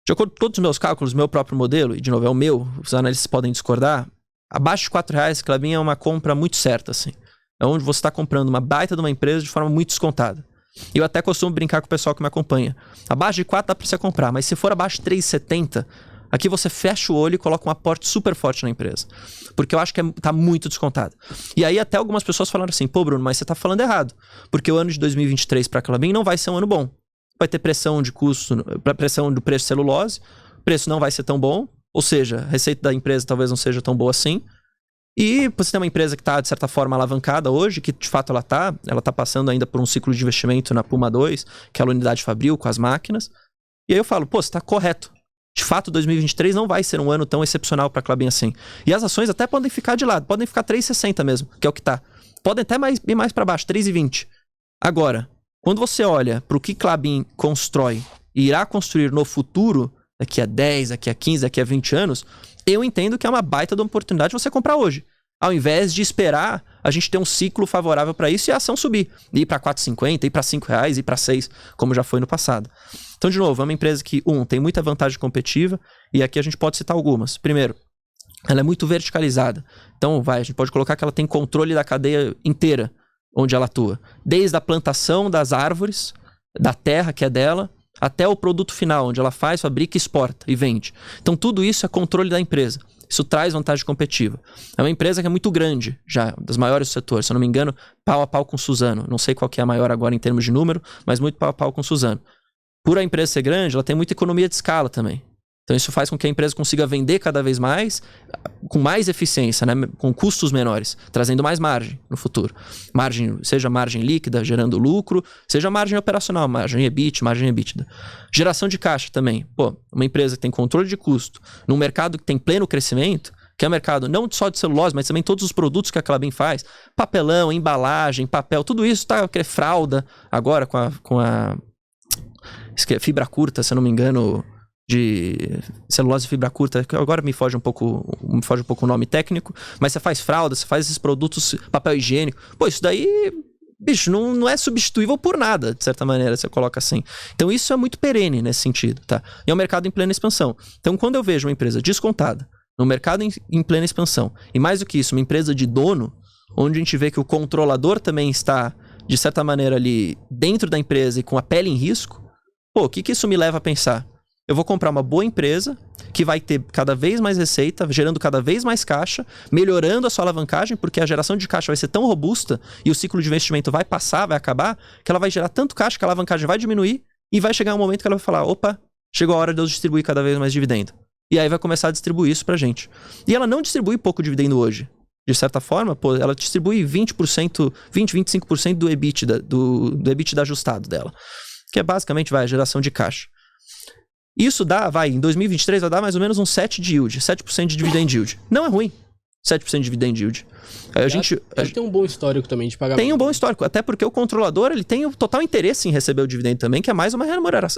De acordo com todos os meus cálculos, meu próprio modelo, e de novo é o meu, os analistas podem discordar, abaixo de R$4, Klabin é uma compra muito certa, assim. É onde você está comprando uma baita de uma empresa de forma muito descontada. E eu até costumo brincar com o pessoal que me acompanha. Abaixo de 4 dá para você comprar, mas se for abaixo de 3,70, aqui você fecha o olho e coloca um aporte super forte na empresa. Porque eu acho que tá muito descontado. E aí até algumas pessoas falaram assim, Bruno, mas você tá falando errado. Porque o ano de 2023 para a Klabin não vai ser um ano bom. Vai ter pressão de custo, pressão do preço de celulose, o preço não vai ser tão bom, ou seja, a receita da empresa talvez não seja tão boa assim. E você tem uma empresa que está, de certa forma, alavancada hoje, que de fato ela tá passando ainda por um ciclo de investimento na Puma 2, que é a unidade fabril com as máquinas. E aí eu falo, você tá correto. De fato, 2023 não vai ser um ano tão excepcional para a Klabin assim. E as ações até podem ficar de lado, podem ficar 3,60 mesmo, que é o que tá. Podem até ir mais para baixo, 3,20. Agora, quando você olha para o que Klabin constrói e irá construir no futuro, daqui a 10, daqui a 15, daqui a 20 anos, eu entendo que é uma baita de uma oportunidade você comprar hoje. Ao invés de esperar a gente ter um ciclo favorável para isso e a ação subir. Ir para 4,50, ir para R$5, ir para 6, como já foi no passado. Então, de novo, é uma empresa que, tem muita vantagem competitiva, e aqui a gente pode citar algumas. Primeiro, ela é muito verticalizada. Então, a gente pode colocar que ela tem controle da cadeia inteira onde ela atua. Desde a plantação das árvores, da terra que é dela, até o produto final, onde ela faz, fabrica, exporta e vende. Então, tudo isso é controle da empresa. Isso traz vantagem competitiva. É uma empresa que é muito grande, já, das maiores do setor. Se eu não me engano, pau a pau com Suzano. Não sei qual que é a maior agora em termos de número, mas muito pau a pau com Suzano. Por a empresa ser grande, ela tem muita economia de escala também. Então isso faz com que a empresa consiga vender cada vez mais, com mais eficiência, né? Com custos menores, trazendo mais margem no futuro. Margem, seja margem líquida, gerando lucro, seja margem operacional, margem EBIT, margem EBITDA. Geração de caixa também. Pô, uma empresa que tem controle de custo, num mercado que tem pleno crescimento, que é um mercado não só de celulose, mas também todos os produtos que a Klabin faz, papelão, embalagem, papel, tudo isso tá, fralda, agora com a fibra curta, se eu não me engano, de celulose e fibra curta, que agora me foge um pouco o nome técnico, mas você faz fralda, você faz esses produtos, papel higiênico. Pô, isso daí, bicho, não é substituível por nada, de certa maneira, você coloca assim. Então isso é muito perene nesse sentido, tá? E é um mercado em plena expansão. Então quando eu vejo uma empresa descontada, no mercado em plena expansão, e mais do que isso, uma empresa de dono, onde a gente vê que o controlador também está, de certa maneira, ali dentro da empresa e com a pele em risco, pô, o que isso me leva a pensar? Eu vou comprar uma boa empresa que vai ter cada vez mais receita, gerando cada vez mais caixa, melhorando a sua alavancagem, porque a geração de caixa vai ser tão robusta e o ciclo de investimento vai passar, vai acabar, que ela vai gerar tanto caixa que a alavancagem vai diminuir e vai chegar um momento que ela vai falar, opa, chegou a hora de eu distribuir cada vez mais dividendo. E aí vai começar a distribuir isso pra gente. E ela não distribui pouco dividendo hoje. De certa forma, pô, ela distribui 20%, 25% do EBITDA, do EBITDA ajustado dela. Que é basicamente, a geração de caixa. Isso dá, em 2023 vai dar mais ou menos um 7% de yield, 7% de dividend yield. Não é ruim, 7% de dividend yield. A gente tem um bom histórico também de pagamento. Tem um bom histórico, até porque o controlador ele tem o total interesse em receber o dividendo também, que é mais uma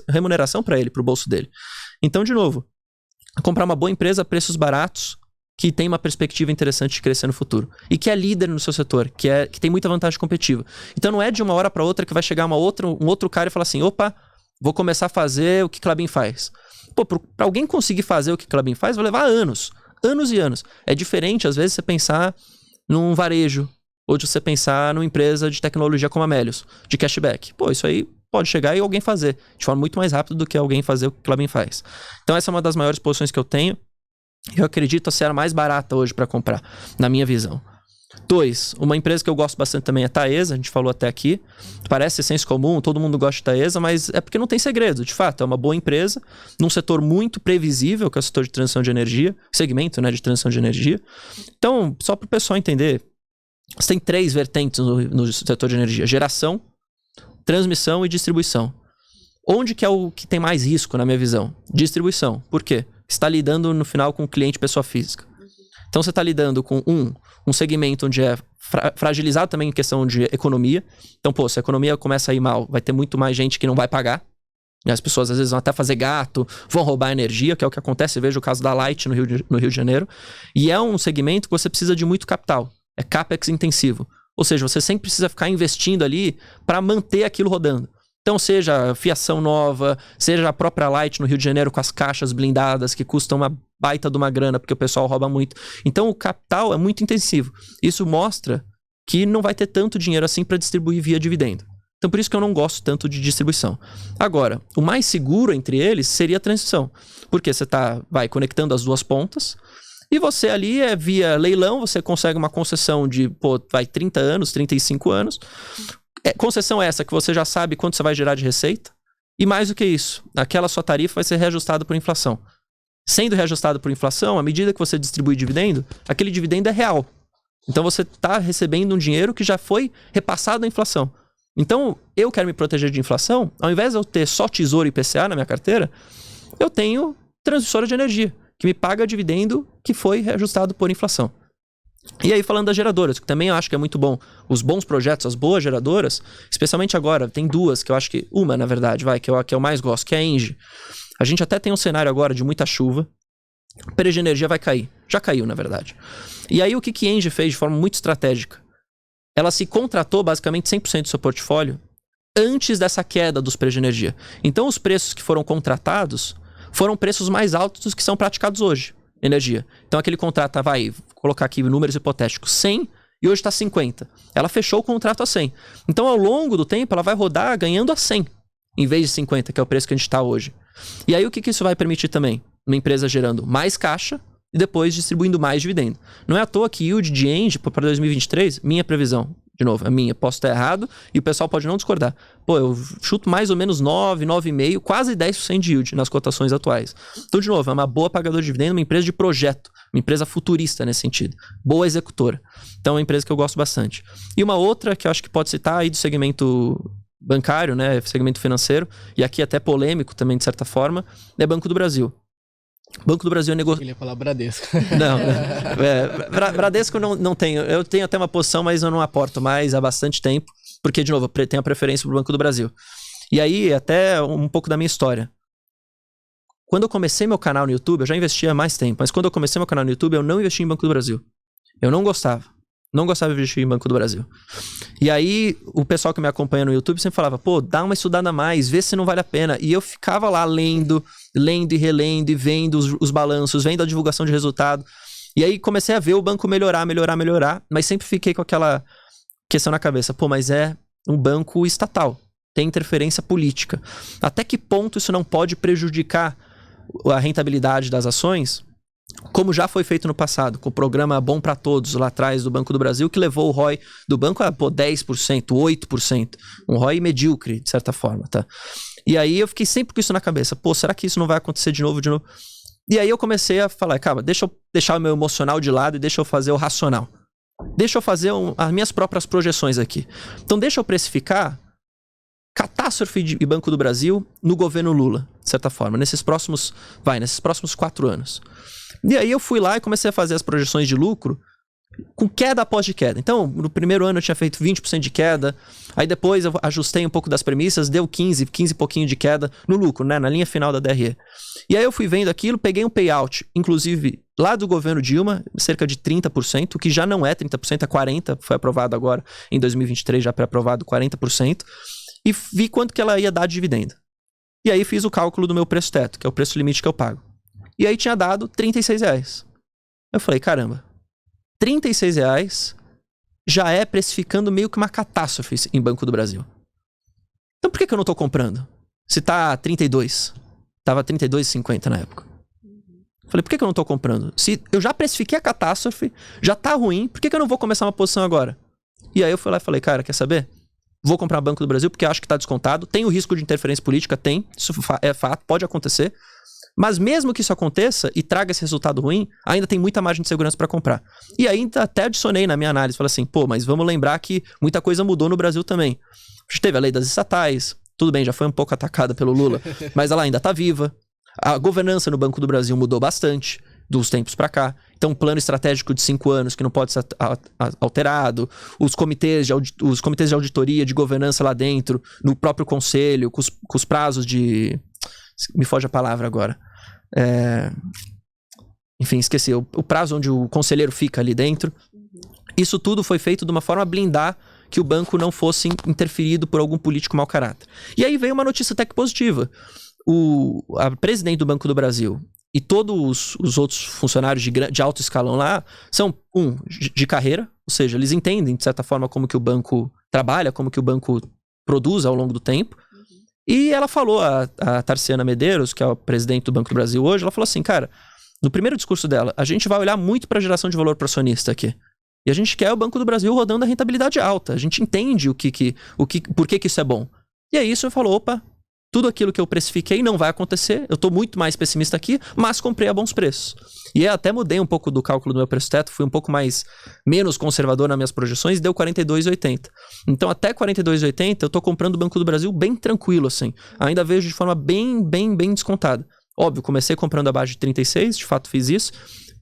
remuneração para ele, para o bolso dele. Então, de novo, comprar uma boa empresa a preços baratos, que tem uma perspectiva interessante de crescer no futuro. E que é líder no seu setor, que tem muita vantagem competitiva. Então não é de uma hora para outra que vai chegar um outro cara e falar assim, opa, vou começar a fazer o que Klabin faz. Pô, pra alguém conseguir fazer o que Klabin faz, vai levar anos. Anos e anos. É diferente, às vezes, você pensar num varejo, ou de você pensar numa empresa de tecnologia como a Melius, de cashback. Pô, isso aí pode chegar e alguém fazer, de forma muito mais rápida do que alguém fazer o que Klabin faz. Então essa é uma das maiores posições que eu tenho. Eu acredito ser a mais barata hoje para comprar, na minha visão. 2, uma empresa que eu gosto bastante também é a Taesa, a gente falou até aqui. Parece senso comum, todo mundo gosta de Taesa, mas é porque não tem segredo, de fato. É uma boa empresa, num setor muito previsível, que é o setor de transição de energia, segmento, né, de transição de energia. Então, só para o pessoal entender, você tem 3 vertentes no setor de energia: geração, transmissão e distribuição. Onde que é o que tem mais risco, na minha visão? Distribuição. Por quê? Você está lidando, no final, com cliente pessoa física. Então, você está lidando com um segmento onde é fragilizado também em questão de economia. Então, pô, se a economia começa a ir mal, vai ter muito mais gente que não vai pagar. As pessoas, às vezes, vão até fazer gato, vão roubar energia, que é o que acontece. Veja o caso da Light no Rio de Janeiro. E é um segmento que você precisa de muito capital. É CAPEX intensivo. Ou seja, você sempre precisa ficar investindo ali para manter aquilo rodando. Então, seja fiação nova, seja a própria Light no Rio de Janeiro com as caixas blindadas que custam uma baita de uma grana, porque o pessoal rouba muito. Então, o capital é muito intensivo. Isso mostra que não vai ter tanto dinheiro assim para distribuir via dividendo. Então, por isso que eu não gosto tanto de distribuição. Agora, o mais seguro entre eles seria a transição. Porque você vai conectando as duas pontas e você ali, via leilão, você consegue uma concessão de 30 anos, 35 anos. Concessão essa que você já sabe quanto você vai gerar de receita. E mais do que isso, aquela sua tarifa vai ser reajustada por inflação. Sendo reajustado por inflação, à medida que você distribui dividendo, aquele dividendo é real. Então você está recebendo um dinheiro que já foi repassado à inflação. Então, eu quero me proteger de inflação, ao invés de eu ter só Tesouro e IPCA na minha carteira, eu tenho transmissora de energia, que me paga dividendo que foi reajustado por inflação. E aí, falando das geradoras, que também eu acho que é muito bom, os bons projetos, as boas geradoras, especialmente agora, tem 2, que eu acho que, uma na verdade, que eu mais gosto, que é a Engie. A gente até tem um cenário agora de muita chuva, o preço de energia vai cair, já caiu na verdade. E aí o que a Engie fez de forma muito estratégica? Ela se contratou basicamente 100% do seu portfólio antes dessa queda dos preços de energia. Então os preços que foram contratados foram preços mais altos dos que são praticados hoje. Energia. Então aquele contrato vou colocar aqui números hipotéticos, 100 e hoje está 50. Ela fechou o contrato a 100. Então ao longo do tempo ela vai rodar ganhando a 100, em vez de 50, que é o preço que a gente está hoje. E aí o que isso vai permitir também? Uma empresa gerando mais caixa e depois distribuindo mais dividendo. Não é à toa que yield de Engie para 2023, minha previsão, De novo, a minha. Posso estar errado e o pessoal pode não discordar. Pô, eu chuto mais ou menos 9, 9,5%, quase 10% de yield nas cotações atuais. Então, de novo, é uma boa pagadora de dividendo, uma empresa de projeto, uma empresa futurista nesse sentido. Boa executora. Então, é uma empresa que eu gosto bastante. E uma outra que eu acho que pode citar aí do segmento bancário, né, segmento financeiro, e aqui até polêmico também, de certa forma, é Banco do Brasil. Banco do Brasil é negócio. Ele ia falar Bradesco. Não, Bradesco não tenho. Eu tenho até uma posição, mas eu não aporto mais há bastante tempo, porque, de novo, eu tenho a preferência pro Banco do Brasil. E aí, até um pouco da minha história. Quando eu comecei meu canal no YouTube, eu já investia há mais tempo, mas quando eu comecei meu canal no YouTube, eu não investi em Banco do Brasil. Eu não gostava. Não gostava de investir em Banco do Brasil. E aí, o pessoal que me acompanha no YouTube sempre falava, pô, dá uma estudada a mais, vê se não vale a pena. E eu ficava lá lendo e relendo, e vendo os balanços, vendo a divulgação de resultado. E aí, comecei a ver o banco melhorar, mas sempre fiquei com aquela questão na cabeça. Pô, mas é um banco estatal, tem interferência política. Até que ponto isso não pode prejudicar a rentabilidade das ações? Como já foi feito no passado, com o programa Bom para Todos, lá atrás do Banco do Brasil, que levou o ROI do banco a 10%, 8%. Um ROI medíocre, de certa forma, tá? E aí eu fiquei sempre com isso na cabeça. Pô, será que isso não vai acontecer de novo? E aí eu comecei a falar, cara, deixa eu deixar o meu emocional de lado e deixa eu fazer o racional. Deixa eu fazer as minhas próprias projeções aqui. Então deixa eu precificar catástrofe de Banco do Brasil no governo Lula, de certa forma, nesses próximos 4 anos. E aí eu fui lá e comecei a fazer as projeções de lucro com queda após de queda. Então, no primeiro ano eu tinha feito 20% de queda, aí depois eu ajustei um pouco das premissas, deu 15 e pouquinho de queda no lucro, né, na linha final da DRE. E aí eu fui vendo aquilo, peguei um payout, inclusive lá do governo Dilma, cerca de 30%, que já não é 30%, é 40%, foi aprovado agora em 2023, já pré-aprovado 40%, e vi quanto que ela ia dar de dividendo. E aí fiz o cálculo do meu preço teto, que é o preço limite que eu pago. E aí tinha dado R$36. Eu falei, caramba, R$36 já é precificando meio que uma catástrofe em Banco do Brasil. Então por que eu não tô comprando? Se tá 32, tava 32,50 na época. Eu falei, por que eu não tô comprando? Se eu já precifiquei a catástrofe, já tá ruim, por que eu não vou começar uma posição agora? E aí eu fui lá e falei, cara, quer saber? Vou comprar Banco do Brasil porque acho que tá descontado. Tem o risco de interferência política? Tem. Isso é fato, pode acontecer. Mas mesmo que isso aconteça e traga esse resultado ruim, ainda tem muita margem de segurança para comprar. E aí até adicionei na minha análise, falei assim, pô, mas vamos lembrar que muita coisa mudou no Brasil também. A gente teve a lei das estatais, tudo bem, já foi um pouco atacada pelo Lula, mas ela ainda tá viva. A governança no Banco do Brasil mudou bastante dos tempos para cá. Então, um plano estratégico de 5 anos que não pode ser alterado, os comitês de auditoria, de governança lá dentro, no próprio conselho, com os prazos de... Me foge a palavra agora. Enfim, esqueci. O prazo onde o conselheiro fica ali dentro. Isso tudo foi feito de uma forma a blindar que o banco não fosse interferido por algum político mau caráter. E aí veio uma notícia até que positiva. A presidente do Banco do Brasil e todos os outros funcionários de alto escalão lá são, de carreira, ou seja, eles entendem, de certa forma, como que o banco trabalha, como que o banco produz ao longo do tempo. E ela falou, a Tarciana Medeiros, que é o presidente do Banco do Brasil hoje, ela falou assim, cara, no primeiro discurso dela, a gente vai olhar muito para a geração de valor para acionista aqui. E a gente quer o Banco do Brasil rodando a rentabilidade alta. A gente entende por que isso é bom. E aí isso falou, opa, tudo aquilo que eu precifiquei não vai acontecer, eu tô muito mais pessimista aqui, mas comprei a bons preços. E eu até mudei um pouco do cálculo do meu preço teto, fui um pouco menos conservador nas minhas projeções, deu 42,80. Então até 42,80 eu tô comprando o Banco do Brasil bem tranquilo, assim. Ainda vejo de forma bem descontada. Óbvio, comecei comprando abaixo de 36, de fato fiz isso,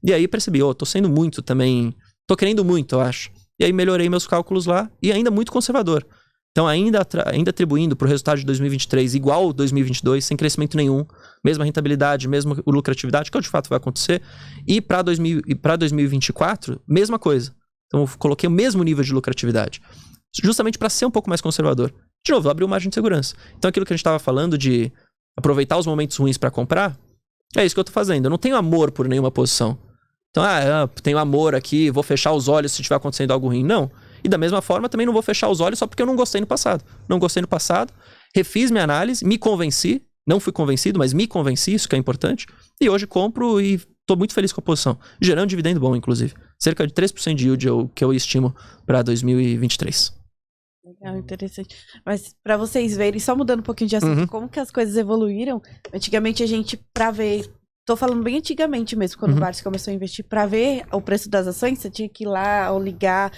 e aí percebi, tô sendo muito também, tô querendo muito, eu acho. E aí melhorei meus cálculos lá, e ainda muito conservador. Então, ainda atribuindo para o resultado de 2023 igual 2022, sem crescimento nenhum, mesma rentabilidade, mesma lucratividade, que de fato vai acontecer. E para 2024, mesma coisa. Então, eu coloquei o mesmo nível de lucratividade, justamente para ser um pouco mais conservador. De novo, abriu margem de segurança. Então, aquilo que a gente estava falando de aproveitar os momentos ruins para comprar, é isso que eu estou fazendo. Eu não tenho amor por nenhuma posição. Então, tenho amor aqui, vou fechar os olhos se estiver acontecendo algo ruim. Não. E da mesma forma, também não vou fechar os olhos só porque eu não gostei no passado. Não gostei no passado, refiz minha análise, me convenci, não fui convencido, mas me convenci, isso que é importante. E hoje compro e tô muito feliz com a posição. Gerando dividendo bom, inclusive. Cerca de 3% de yield que eu estimo para 2023. Legal, interessante. Mas pra vocês verem, só mudando um pouquinho de assunto, como que as coisas evoluíram. Antigamente a gente, pra ver... Tô falando bem antigamente mesmo, quando o Barsi começou a investir. Pra ver o preço das ações, você tinha que ir lá ou ligar...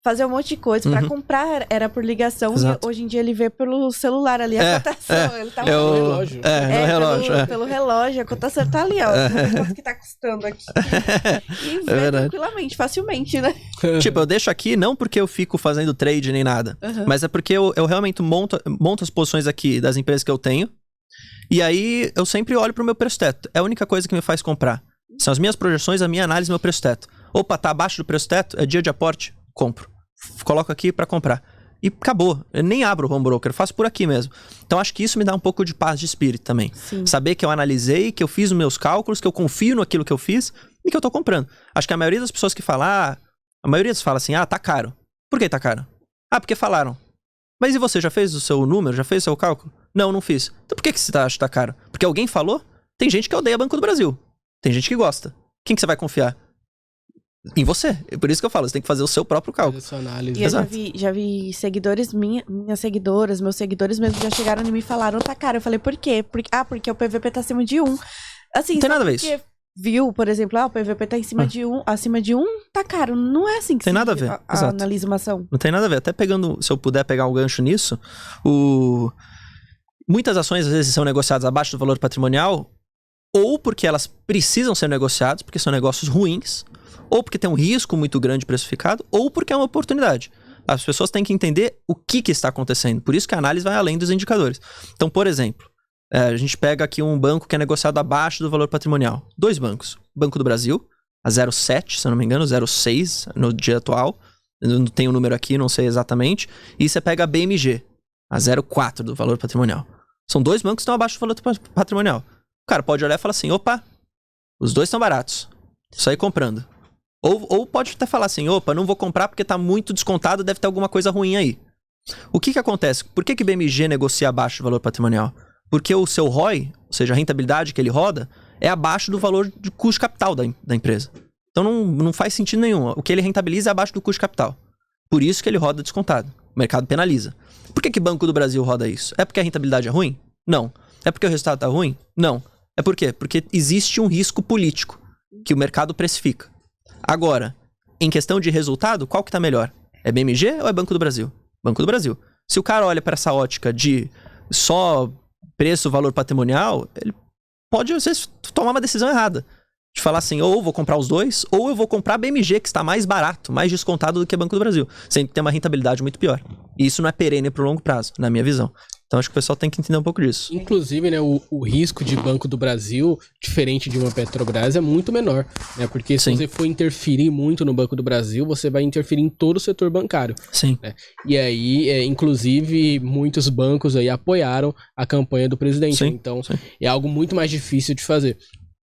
Fazer um monte de coisa. Pra comprar era por ligação. Exato. E hoje em dia ele vê pelo celular ali a cotação. Ele tá no relógio. No relógio. Pelo relógio, a cotação tá ali, ó. Quanto que tá custando aqui. E vê tranquilamente, facilmente, né? Tipo, eu deixo aqui não porque eu fico fazendo trade nem nada. Mas é porque eu realmente monto as posições aqui das empresas que eu tenho. E aí eu sempre olho pro meu preço teto. É a única coisa que me faz comprar. São as minhas projeções, a minha análise, meu preço teto. Opa, tá abaixo do preço teto, é dia de aporte, compro. Coloco aqui pra comprar. E acabou. Eu nem abro o home broker, eu faço por aqui mesmo. Então acho que isso me dá um pouco de paz de espírito também. Sim. Saber que eu analisei, que eu fiz os meus cálculos, que eu confio naquilo que eu fiz e que eu tô comprando. Acho que a maioria das pessoas que falam, a maioria fala assim, tá caro. Por que tá caro? Porque falaram. Mas e você, já fez o seu número? Já fez o seu cálculo? Não fiz. Então por que você acha que tá caro? Porque alguém falou? Tem gente que odeia Banco do Brasil. Tem gente que gosta. Quem que você vai confiar? Em você. É por isso que eu falo, você tem que fazer o seu próprio cálculo. E eu já vi seguidores, minhas seguidoras, meus seguidores mesmo já chegaram e me falaram, tá caro. Eu falei, por quê? Porque o PVP tá acima de 1. Assim, não tem nada a ver isso. Viu, por exemplo, o PVP tá em cima de 1, acima de 1, tá caro. Não é assim que tem nada a ver. Analisa uma ação. Não tem nada a ver. Até pegando, se eu puder pegar um gancho nisso, muitas ações às vezes são negociadas abaixo do valor patrimonial, ou porque elas precisam ser negociadas, porque são negócios ruins, ou porque tem um risco muito grande precificado, ou porque é uma oportunidade. As pessoas têm que entender o que está acontecendo. Por isso que a análise vai além dos indicadores. Então, por exemplo, a gente pega aqui um banco que é negociado abaixo do valor patrimonial. 2 bancos. Banco do Brasil, a 0,7, se eu não me engano, 0,6 no dia atual. Eu não tenho o número aqui, não sei exatamente. E você pega a BMG, a 0,4 do valor patrimonial. São 2 bancos que estão abaixo do valor patrimonial. O cara pode olhar e falar assim, opa, os 2 estão baratos. Sair comprando. Ou pode até falar assim, opa, não vou comprar porque tá muito descontado, deve ter alguma coisa ruim aí. O que acontece? Por que BMG negocia abaixo do valor patrimonial? Porque o seu ROI, ou seja, a rentabilidade que ele roda, é abaixo do valor de custo de capital da empresa. Então não faz sentido nenhum. O que ele rentabiliza é abaixo do custo de capital. Por isso que ele roda descontado. O mercado penaliza. Por que Banco do Brasil roda isso? É porque a rentabilidade é ruim? Não. É porque o resultado tá ruim? Não. É por quê? Porque existe um risco político que o mercado precifica. Agora, em questão de resultado, qual que tá melhor? É BMG ou é Banco do Brasil? Banco do Brasil. Se o cara olha para essa ótica de só preço, valor patrimonial, ele pode, às vezes, tomar uma decisão errada. De falar assim, ou eu vou comprar os 2, ou eu vou comprar BMG, que está mais barato, mais descontado do que Banco do Brasil. Sempre tem uma rentabilidade muito pior. E isso não é perene pro longo prazo, na minha visão. Então acho que o pessoal tem que entender um pouco disso. Inclusive, né, o risco de Banco do Brasil, diferente de uma Petrobras, é muito menor, né? Porque se você for interferir muito no Banco do Brasil, você vai interferir em todo o setor bancário. Sim. Né? E aí, inclusive, muitos bancos aí apoiaram a campanha do presidente. Sim, então, é algo muito mais difícil de fazer.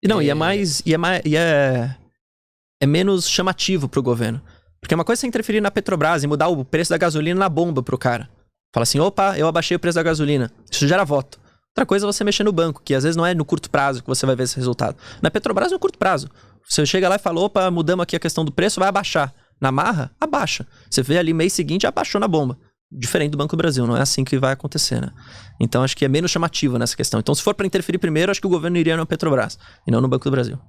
Não, é menos chamativo pro governo. Porque uma coisa é você interferir na Petrobras e mudar o preço da gasolina na bomba pro cara. Fala assim, opa, eu abaixei o preço da gasolina. Isso gera voto. Outra coisa é você mexer no banco, que às vezes não é no curto prazo que você vai ver esse resultado. Na Petrobras é no curto prazo. Você chega lá e fala, opa, mudamos aqui a questão do preço, vai abaixar. Na marra, abaixa. Você vê ali mês seguinte, abaixou na bomba. Diferente do Banco do Brasil, não é assim que vai acontecer, né? Então acho que é menos chamativo nessa questão. Então se for para interferir primeiro, acho que o governo iria na Petrobras e não no Banco do Brasil.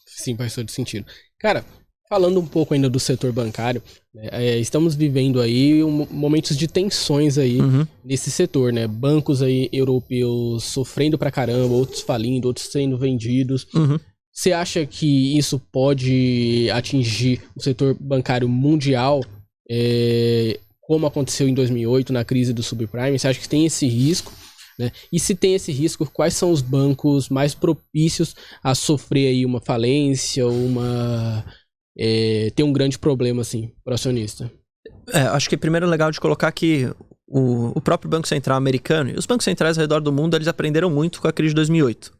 Sim, faz todo sentido. Cara, falando um pouco ainda do setor bancário, né, estamos vivendo aí momentos de tensões aí nesse setor, né? Bancos aí europeus sofrendo pra caramba, outros falindo, outros sendo vendidos. Você acha que isso pode atingir o setor bancário mundial, como aconteceu em 2008 na crise do subprime? Você acha que tem esse risco? Né? E se tem esse risco, quais são os bancos mais propícios a sofrer aí uma falência ou ter um grande problema assim para o acionista? Acho que primeiro é legal de colocar que o próprio Banco Central americano e os bancos centrais ao redor do mundo, eles aprenderam muito com a crise de 2008.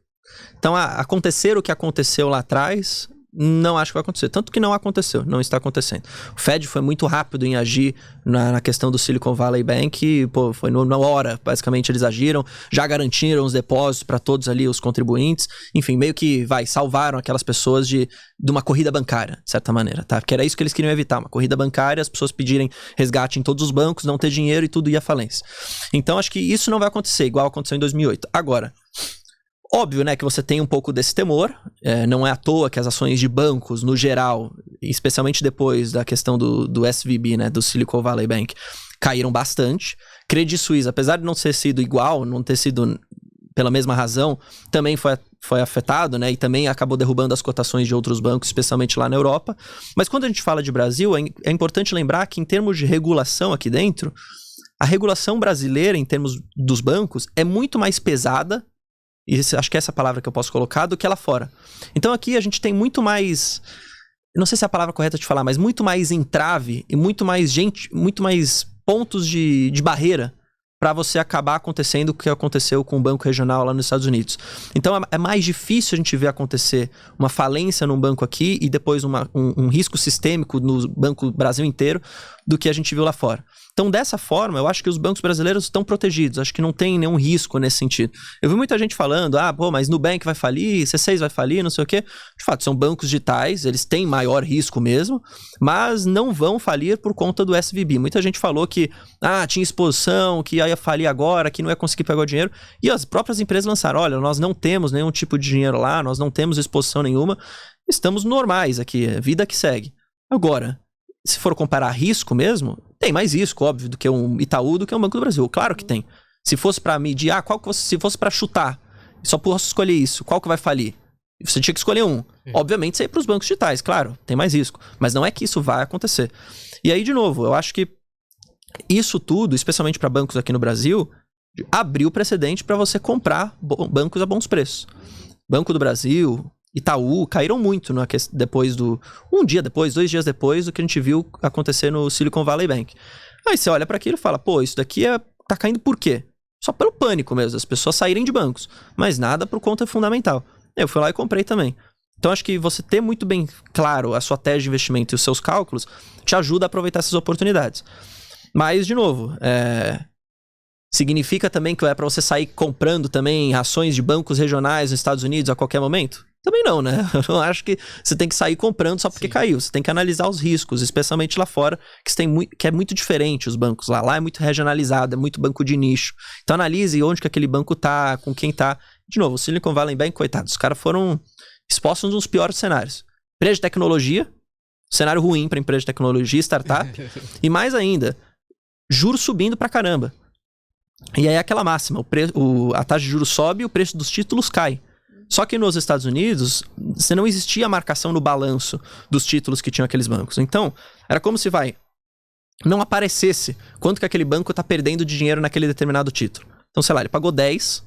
Então, acontecer o que aconteceu lá atrás não acho que vai acontecer. Tanto que não aconteceu, não está acontecendo. O Fed foi muito rápido em agir na questão do Silicon Valley Bank, e, pô, foi na hora, basicamente eles agiram, já garantiram os depósitos para todos ali os contribuintes, enfim, meio que, salvaram aquelas pessoas de uma corrida bancária, de certa maneira, tá? Porque era isso que eles queriam evitar, uma corrida bancária, as pessoas pedirem resgate em todos os bancos, não ter dinheiro e tudo ia à falência. Então, acho que isso não vai acontecer, igual aconteceu em 2008. Agora, óbvio, né, que você tem um pouco desse temor, não é à toa que as ações de bancos, no geral, especialmente depois da questão do SVB, né, do Silicon Valley Bank, caíram bastante. Credit Suisse, apesar de não ter sido igual, não ter sido pela mesma razão, também foi afetado, né, e também acabou derrubando as cotações de outros bancos, especialmente lá na Europa. Mas quando a gente fala de Brasil, é importante lembrar que em termos de regulação aqui dentro, a regulação brasileira, em termos dos bancos, é muito mais pesada, e acho que é essa palavra que eu posso colocar, do que lá fora. Então aqui a gente tem muito mais, não sei se é a palavra correta de falar, mas muito mais entrave e muito mais pontos de barreira para você acabar acontecendo o que aconteceu com o banco regional lá nos Estados Unidos. Então é mais difícil a gente ver acontecer uma falência num banco aqui e depois um risco sistêmico no banco Brasil inteiro do que a gente viu lá fora. Então, dessa forma, eu acho que os bancos brasileiros estão protegidos. Acho que não tem nenhum risco nesse sentido. Eu vi muita gente falando, mas Nubank vai falir, C6 vai falir, não sei o quê. De fato, são bancos digitais, eles têm maior risco mesmo, mas não vão falir por conta do SVB. Muita gente falou que, tinha exposição, que ia falir agora, que não ia conseguir pegar o dinheiro. E as próprias empresas lançaram, olha, nós não temos nenhum tipo de dinheiro lá, nós não temos exposição nenhuma, estamos normais aqui, vida que segue. Agora, se for comparar risco mesmo, tem mais risco, óbvio, do que um Itaú, do que um Banco do Brasil. Claro que tem. Se fosse pra medir, se fosse pra chutar, só posso escolher isso, qual que vai falir? Você tinha que escolher um. Obviamente, você ia pros bancos digitais, claro, tem mais risco. Mas não é que isso vai acontecer. E aí, de novo, eu acho que isso tudo, especialmente para bancos aqui no Brasil, abriu precedente para você comprar bancos a bons preços. Banco do Brasil, Itaú, caíram muito depois um dia depois, 2 dias depois do que a gente viu acontecer no Silicon Valley Bank. Aí você olha para aquilo e fala, isso daqui tá caindo por quê? Só pelo pânico mesmo, as pessoas saírem de bancos, mas nada por conta fundamental. Eu fui lá e comprei também. Então acho que você ter muito bem claro a sua tese de investimento e os seus cálculos te ajuda a aproveitar essas oportunidades. Mas, de novo, significa também que é para você sair comprando também ações de bancos regionais nos Estados Unidos a qualquer momento? Também não, né? Eu não acho que você tem que sair comprando só porque caiu. Você tem que analisar os riscos, especialmente lá fora, que é muito diferente os bancos lá. Lá é muito regionalizado, é muito banco de nicho. Então analise onde que aquele banco tá, com quem tá. De novo, o Silicon Valley Bank, coitados, os caras foram expostos nos piores cenários. Empresa de tecnologia, cenário ruim para empresa de tecnologia, startup. E mais ainda, juros subindo pra caramba. E aí é aquela máxima, a taxa de juros sobe e o preço dos títulos cai. Só que nos Estados Unidos, você não existia a marcação no balanço dos títulos que tinham aqueles bancos. Então, era como se não aparecesse quanto que aquele banco tá perdendo de dinheiro naquele determinado título. Então, sei lá, ele pagou 10,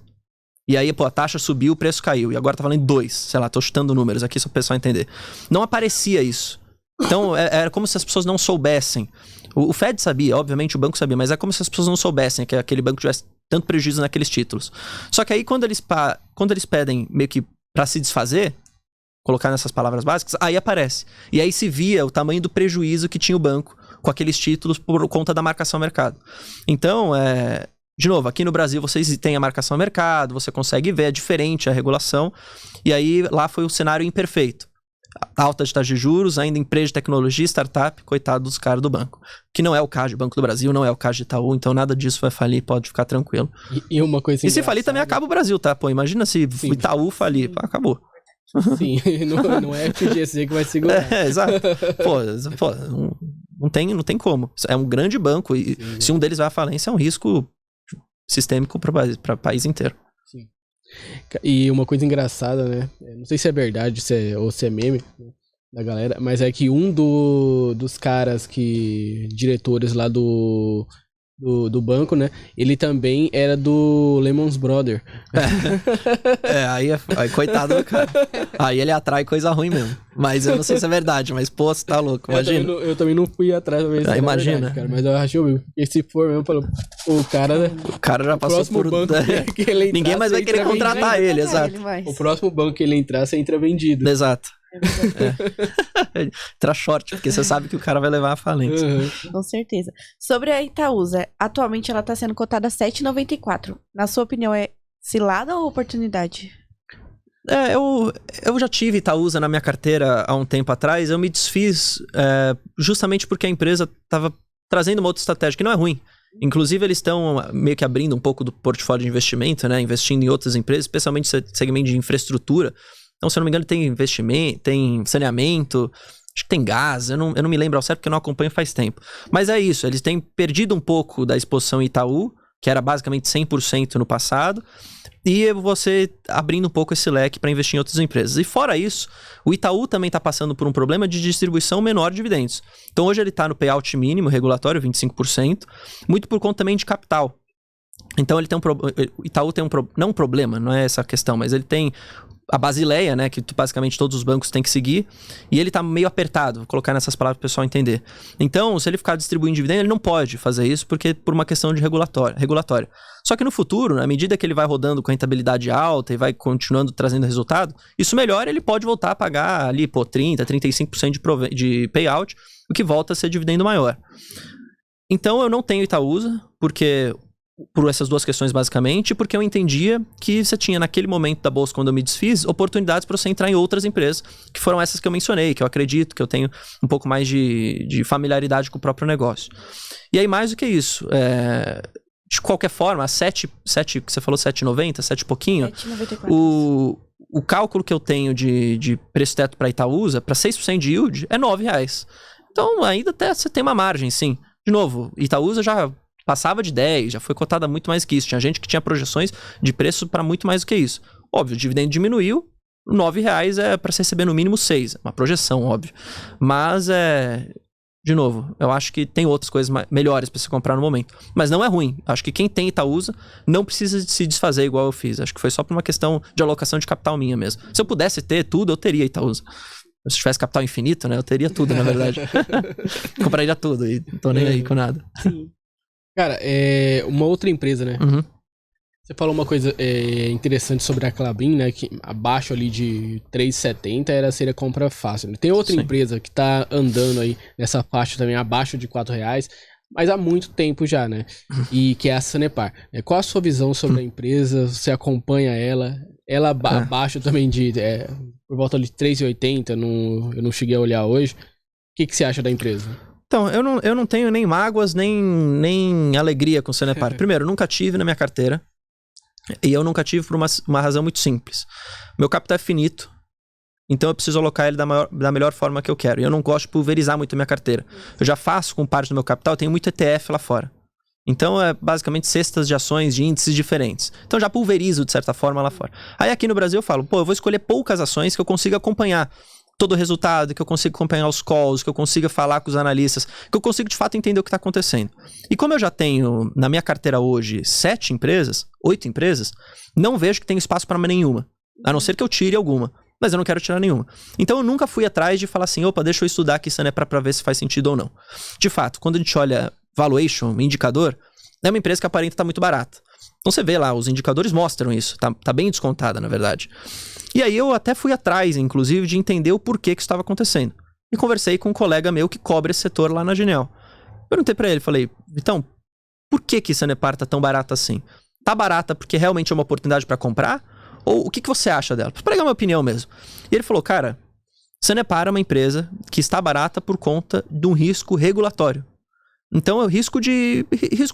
e aí, a taxa subiu, o preço caiu, e agora tá valendo 2. Sei lá, tô chutando números aqui só pro pessoal entender. Não aparecia isso. Então, era como se as pessoas não soubessem. O Fed sabia, obviamente o banco sabia, mas é como se as pessoas não soubessem que aquele banco tivesse tanto prejuízo naqueles títulos. Só que aí, quando eles pedem meio que pra se desfazer, colocar nessas palavras básicas, aí aparece. E aí se via o tamanho do prejuízo que tinha o banco com aqueles títulos por conta da marcação ao mercado. Então, de novo, aqui no Brasil vocês têm a marcação ao mercado, você consegue ver, é diferente a regulação. E aí, lá foi o cenário imperfeito. Alta de taxa de juros, ainda empresa de tecnologia, startup, coitado dos caras do banco. Que não é o caso de Banco do Brasil, não é o caso de Itaú, então nada disso vai falir, pode ficar tranquilo. E uma coisa e se falir também acaba o Brasil, tá? Imagina se o Itaú falir, acabou. Sim, não é o FGC que vai segurar. Exato. Não tem como. É um grande banco e se um deles vai à falência, é um risco sistêmico para o país inteiro. Sim. E uma coisa engraçada, né? Não sei se é verdade ou se é meme da galera, mas é que um dos caras diretores lá do banco, né? Ele também era do Lehman Brothers. Aí coitado do cara. Aí ele atrai coisa ruim mesmo. Mas eu não sei se é verdade, mas pô, você tá louco, imagina. Eu também não fui atrás pra ver se imagina. Verdade, cara, mas eu achei o mesmo. E se for mesmo, o cara já passou por... banco que ele entrar, ninguém mais vai querer contratar ele, exato. O próximo banco que ele entrar, você entra vendido. Exato. Entra short, porque você sabe que o cara vai levar a falência. Com certeza. Sobre a Itaúsa, atualmente ela está sendo cotada a 7,94. Na sua opinião, é cilada ou oportunidade? Eu já tive Itaúsa na minha carteira há um tempo atrás. Eu me desfiz justamente porque a empresa estava trazendo uma outra estratégia que não é ruim. Inclusive, eles estão meio que abrindo um pouco do portfólio de investimento, né? Investindo em outras empresas, especialmente segmento de infraestrutura. Então, se eu não me engano, tem investimento, tem saneamento, acho que tem gás, eu não me lembro ao certo porque eu não acompanho faz tempo. Mas é isso, eles têm perdido um pouco da exposição em Itaú, que era basicamente 100% no passado, e você abrindo um pouco esse leque para investir em outras empresas. E fora isso, o Itaú também está passando por um problema de distribuição menor de dividendos. Então hoje ele está no payout mínimo regulatório, 25%, muito por conta também de capital. Então ele tem o Itaú tem não um problema, não é essa a questão, mas ele tem a Basileia, né, que basicamente todos os bancos têm que seguir, e ele tá meio apertado, vou colocar nessas palavras para o pessoal entender. Então, se ele ficar distribuindo dividendo, ele não pode fazer isso, porque por uma questão de regulatória. Só que no futuro, à medida que ele vai rodando com rentabilidade alta e vai continuando trazendo resultado, isso melhora, ele pode voltar a pagar ali, 30%, 35% de payout, o que volta a ser dividendo maior. Então, eu não tenho Itaúsa, por essas duas questões basicamente, porque eu entendia que você tinha naquele momento da bolsa, quando eu me desfiz, oportunidades para você entrar em outras empresas, que foram essas que eu mencionei, que eu acredito, que eu tenho um pouco mais de familiaridade com o próprio negócio. E aí mais do que isso, de qualquer forma, a 7 que você falou, 7,90, 7 e pouquinho, 7,94. o cálculo que eu tenho de preço teto para Itaúsa, para 6% de yield, é R$9. Então ainda até você tem uma margem, sim. De novo, Itaúsa já passava de 10, já foi cotada muito mais que isso. Tinha gente que tinha projeções de preço para muito mais do que isso. Óbvio, o dividendo diminuiu, R$9 é para se receber no mínimo 6. Uma projeção, óbvio. Mas, de novo, eu acho que tem outras coisas melhores para você comprar no momento. Mas não é ruim. Acho que quem tem Itaúsa não precisa se desfazer igual eu fiz. Acho que foi só por uma questão de alocação de capital minha mesmo. Se eu pudesse ter tudo, eu teria Itaúsa. Se tivesse capital infinito, né? Eu teria tudo, na verdade. Compraria tudo e não tô nem aí com nada. Sim. Cara, uma outra empresa, né? Uhum. Você falou uma coisa interessante sobre a Klabin, né? Que abaixo ali de 3,70 seria compra fácil. Né? Tem outra empresa que tá andando aí nessa faixa também, abaixo de R$4, mas há muito tempo já, né? E que é a Sanepar. Qual a sua visão sobre a empresa? Você acompanha ela? Ela abaixo também de... por volta de 3,80, eu não cheguei a olhar hoje. O que você acha da empresa? Então, eu não tenho nem mágoas, nem alegria com o Sanepar. Primeiro, eu nunca tive na minha carteira. E eu nunca tive por uma razão muito simples. Meu capital é finito. Então eu preciso alocar ele da melhor forma que eu quero. E eu não gosto de pulverizar muito a minha carteira. Eu já faço com parte do meu capital, eu tenho muito ETF lá fora. Então é basicamente cestas de ações de índices diferentes. Então eu já pulverizo de certa forma lá fora. Aí aqui no Brasil eu falo, eu vou escolher poucas ações que eu consiga acompanhar todo o resultado, que eu consiga acompanhar os calls, que eu consiga falar com os analistas, que eu consiga de fato entender o que está acontecendo. E como eu já tenho na minha carteira hoje 8 empresas, não vejo que tem espaço para nenhuma. A não ser que eu tire alguma. Mas eu não quero tirar nenhuma. Então eu nunca fui atrás de falar assim, deixa eu estudar aqui Sanepar para ver se faz sentido ou não. De fato, quando a gente olha valuation, indicador, é uma empresa que aparenta estar muito barata. Então você vê lá, os indicadores mostram isso. Tá bem descontada, na verdade. E aí eu até fui atrás, inclusive, de entender o porquê que isso estava acontecendo. E conversei com um colega meu que cobre esse setor lá na Genial. Perguntei pra ele, falei, Vitão, por que Sanepar tá tão barata assim? Tá barata porque realmente é uma oportunidade para comprar? Ou o que você acha dela? Pra pegar minha opinião mesmo. E ele falou, cara, Sanepar é uma empresa que está barata por conta de um risco regulatório. Então é o risco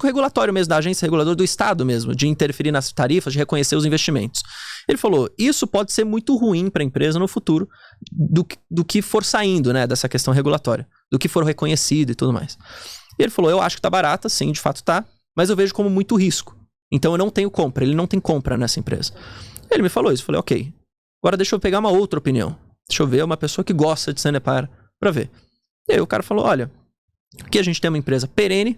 regulatório mesmo, da agência reguladora do Estado mesmo, de interferir nas tarifas, de reconhecer os investimentos. Ele falou, isso pode ser muito ruim para a empresa no futuro, do que for saindo, né, dessa questão regulatória, do que for reconhecido e tudo mais. E ele falou, eu acho que tá barata, sim, de fato tá, mas eu vejo como muito risco. Então eu não tenho compra, ele não tem compra nessa empresa. Ele me falou isso, eu falei, ok, agora deixa eu pegar uma outra opinião. Deixa eu ver uma pessoa que gosta de Sanepar para ver. E aí o cara falou, olha, aqui a gente tem uma empresa perene,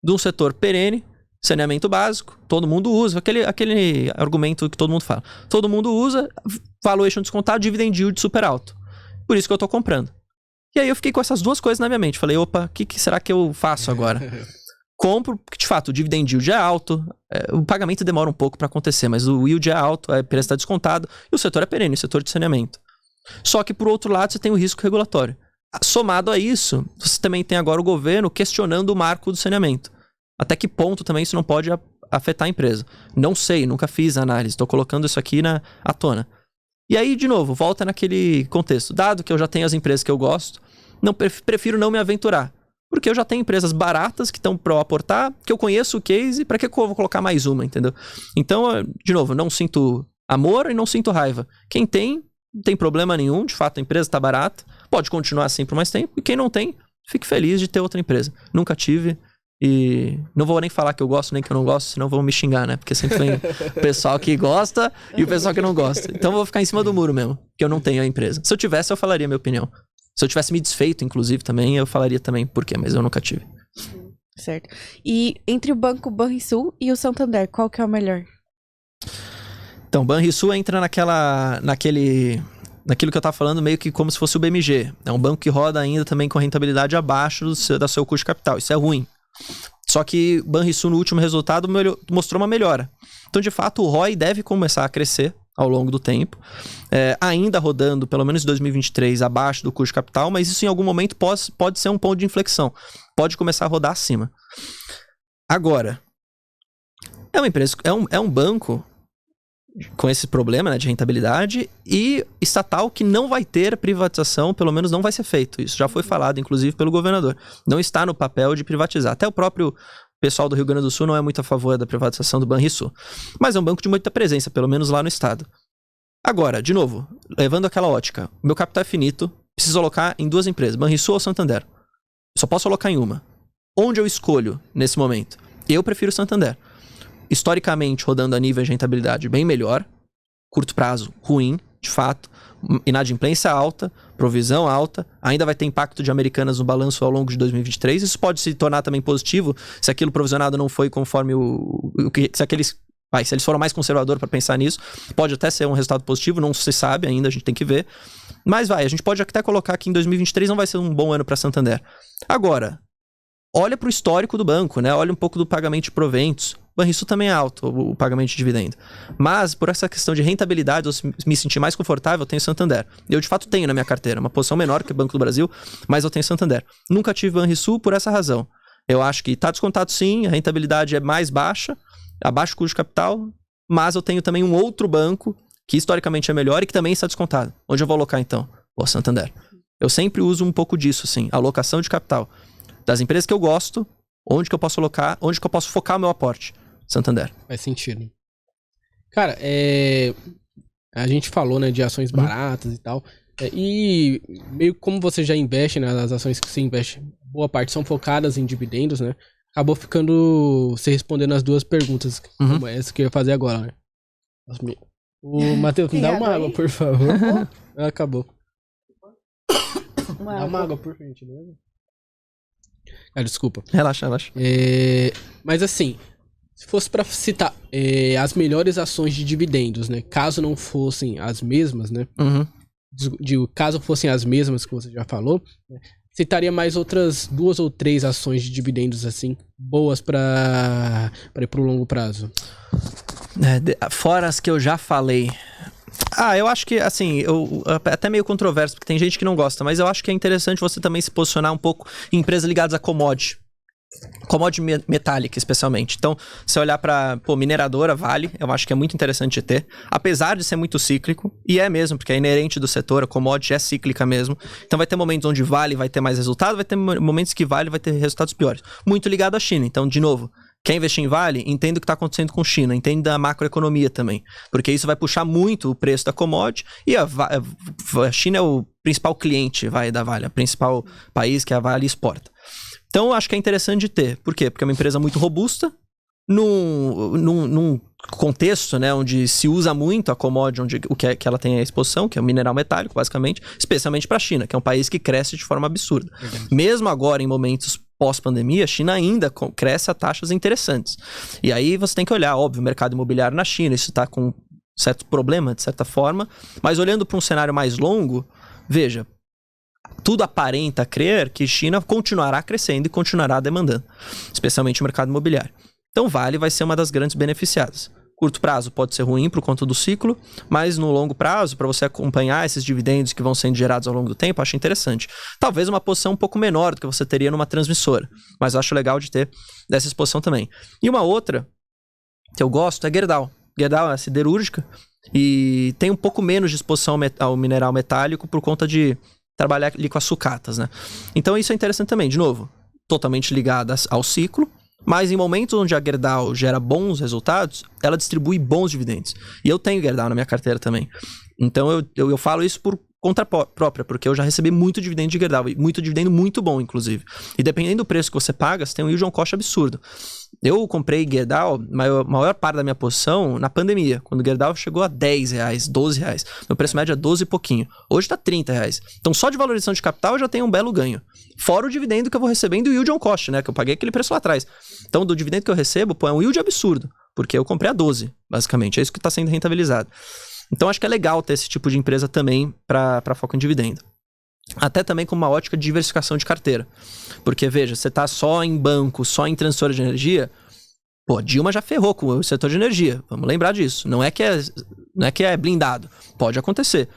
de um setor perene, saneamento básico, todo mundo usa, aquele argumento que todo mundo fala. Todo mundo usa, valuation descontado, dividend yield super alto. Por isso que eu tô comprando. E aí eu fiquei com essas duas coisas na minha mente. Falei, opa, o que será que eu faço agora? Compro, porque de fato o dividend yield é alto, o pagamento demora um pouco para acontecer, mas o yield é alto, a empresa está descontada, e o setor é perene, o setor de saneamento. Só que, por outro lado, você tem o risco regulatório. Somado a isso, você também tem agora o governo questionando o marco do saneamento. Até que ponto também isso não pode afetar a empresa? Não sei, nunca fiz a análise, estou colocando isso aqui à tona. E aí, de novo, volta naquele contexto. Dado que eu já tenho as empresas que eu gosto, prefiro não me aventurar. Porque eu já tenho empresas baratas que estão para eu aportar, que eu conheço o case, para que eu vou colocar mais uma, entendeu? Então, de novo, não sinto amor e não sinto raiva. Quem tem, não tem problema nenhum, de fato a empresa está barata, pode continuar assim por mais tempo, e quem não tem, fique feliz de ter outra empresa. Nunca tive, e não vou nem falar que eu gosto nem que eu não gosto, senão vão me xingar, né? Porque sempre vem o pessoal que gosta e o pessoal que não gosta. Então eu vou ficar em cima do muro mesmo, que eu não tenho a empresa. Se eu tivesse, eu falaria a minha opinião. Se eu tivesse me desfeito, inclusive, também, eu falaria também por quê, mas eu nunca tive. Certo. E entre o Banco Banrisul e o Santander, qual que é o melhor? Então, o Banrisul entra naquilo que eu tava falando, meio que como se fosse o BMG. É um banco que roda ainda também com rentabilidade abaixo da seu custo de capital. Isso é ruim. Só que o Banrisul, no último resultado, mostrou uma melhora. Então, de fato, o ROI deve começar a crescer ao longo do tempo, ainda rodando, pelo menos em 2023, abaixo do custo de capital, mas isso em algum momento pode ser um ponto de inflexão, pode começar a rodar acima. Agora, é uma empresa, é um banco com esse problema, né, de rentabilidade e estatal que não vai ter privatização, pelo menos não vai ser feito. Isso já foi falado, inclusive, pelo governador. Não está no papel de privatizar. Até o próprio pessoal do Rio Grande do Sul não é muito a favor da privatização do Banrisul. Mas é um banco de muita presença, pelo menos lá no estado. Agora, de novo, levando aquela ótica, meu capital é finito, preciso alocar em duas empresas, Banrisul ou Santander. Só posso alocar em uma. Onde eu escolho nesse momento? Eu prefiro Santander. Historicamente, rodando a nível de rentabilidade bem melhor, curto prazo ruim, de fato, inadimplência alta, provisão alta, ainda vai ter impacto de Americanas no balanço ao longo de 2023. Isso pode se tornar também positivo se aquilo provisionado não foi conforme se eles foram mais conservadores para pensar nisso, pode até ser um resultado positivo, não se sabe ainda, a gente tem que ver. Mas a gente pode até colocar que em 2023 não vai ser um bom ano para Santander. Agora, olha para o histórico do banco, né? Olha um pouco do pagamento de proventos. O Banrisul também é alto, o pagamento de dividendo. Mas, por essa questão de rentabilidade, eu me sentir mais confortável, eu tenho Santander. Eu, de fato, tenho na minha carteira uma posição menor que o Banco do Brasil, mas eu tenho Santander. Nunca tive Banrisul por essa razão. Eu acho que está descontado sim, a rentabilidade é mais baixa, abaixo do custo de capital, mas eu tenho também um outro banco que historicamente é melhor e que também está descontado. Onde eu vou alocar, então? Santander. Eu sempre uso um pouco disso, assim, alocação de capital. Das empresas que eu gosto, onde que eu posso alocar, onde que eu posso focar o meu aporte? Santander. Faz sentido. Cara, a gente falou, né, de ações baratas e tal, e meio como você já investe, né, as ações que você investe, boa parte são focadas em dividendos, né, acabou ficando você respondendo as duas perguntas, como essa que eu ia fazer agora, né. O Matheus, me dá uma água, por favor. Acabou. Dá uma água, por gentileza. Desculpa. Relaxa. Mas assim, se fosse pra citar as melhores ações de dividendos, né? Caso não fossem as mesmas, né? Caso fossem as mesmas que você já falou, né? Citaria mais outras 2 ou 3 ações de dividendos, assim, boas pra ir pro longo prazo. Fora as que eu já falei. Eu acho que, assim, até meio controverso, porque tem gente que não gosta, mas eu acho que é interessante você também se posicionar um pouco em empresas ligadas a commodity metálica, especialmente. Então, se olhar para mineradora, Vale, eu acho que é muito interessante de ter, apesar de ser muito cíclico, e é mesmo, porque é inerente do setor, a commodity é cíclica mesmo. Então vai ter momentos onde Vale vai ter mais resultado, vai ter momentos que Vale vai ter resultados piores. Muito ligado à China. Então, de novo, quer investir em Vale, entenda o que está acontecendo com China, entenda a macroeconomia também, porque isso vai puxar muito o preço da commodity, e a China é o principal cliente da Vale, o principal país que a Vale exporta. Então, acho que é interessante de ter. Por quê? Porque é uma empresa muito robusta, num contexto, né, onde se usa muito a commodity, que ela tem a exposição, que é o mineral metálico, basicamente, especialmente para a China, que é um país que cresce de forma absurda. Mesmo agora, em momentos pós-pandemia, a China ainda cresce a taxas interessantes. E aí você tem que olhar, óbvio, o mercado imobiliário na China, isso está com certo problema, de certa forma, mas olhando para um cenário mais longo, veja, tudo aparenta crer que China continuará crescendo e continuará demandando, especialmente o mercado imobiliário. Então, Vale vai ser uma das grandes beneficiadas. curto prazo pode ser ruim por conta do ciclo, mas no longo prazo, para você acompanhar esses dividendos que vão sendo gerados ao longo do tempo, eu acho interessante. Talvez uma posição um pouco menor do que você teria numa transmissora, mas eu acho legal de ter dessa exposição também. E uma outra que eu gosto é Gerdau. Gerdau é siderúrgica e tem um pouco menos de exposição ao mineral metálico por conta de trabalhar ali com as sucatas, né? Então isso é interessante também, de novo, totalmente ligada ao ciclo, mas em momentos onde a Gerdau gera bons resultados, ela distribui bons dividendos. E eu tenho Gerdau na minha carteira também. Então eu falo isso por conta própria, porque eu já recebi muito dividendo de Gerdau, e muito dividendo muito bom, inclusive. E dependendo do preço que você paga, você tem um yield on cost absurdo. Eu comprei Gerdau, maior parte da minha posição, na pandemia, quando o Gerdau chegou a R$10, R$12. Meu preço médio é 12 e pouquinho. Hoje tá R$30. Então só de valorização de capital eu já tenho um belo ganho. Fora o dividendo que eu vou recebendo e o yield on cost, né? Que eu paguei aquele preço lá atrás. Então do dividendo que eu recebo, pô, é um yield absurdo. Porque eu comprei a 12, basicamente. É isso que tá sendo rentabilizado. Então acho que é legal ter esse tipo de empresa também para foco em dividendo. Até também com uma ótica de diversificação de carteira. Porque, veja, você tá só em banco, só em transmissora de energia, pô, a Dilma já ferrou com o setor de energia. Vamos lembrar disso. Não é que é blindado. Pode acontecer.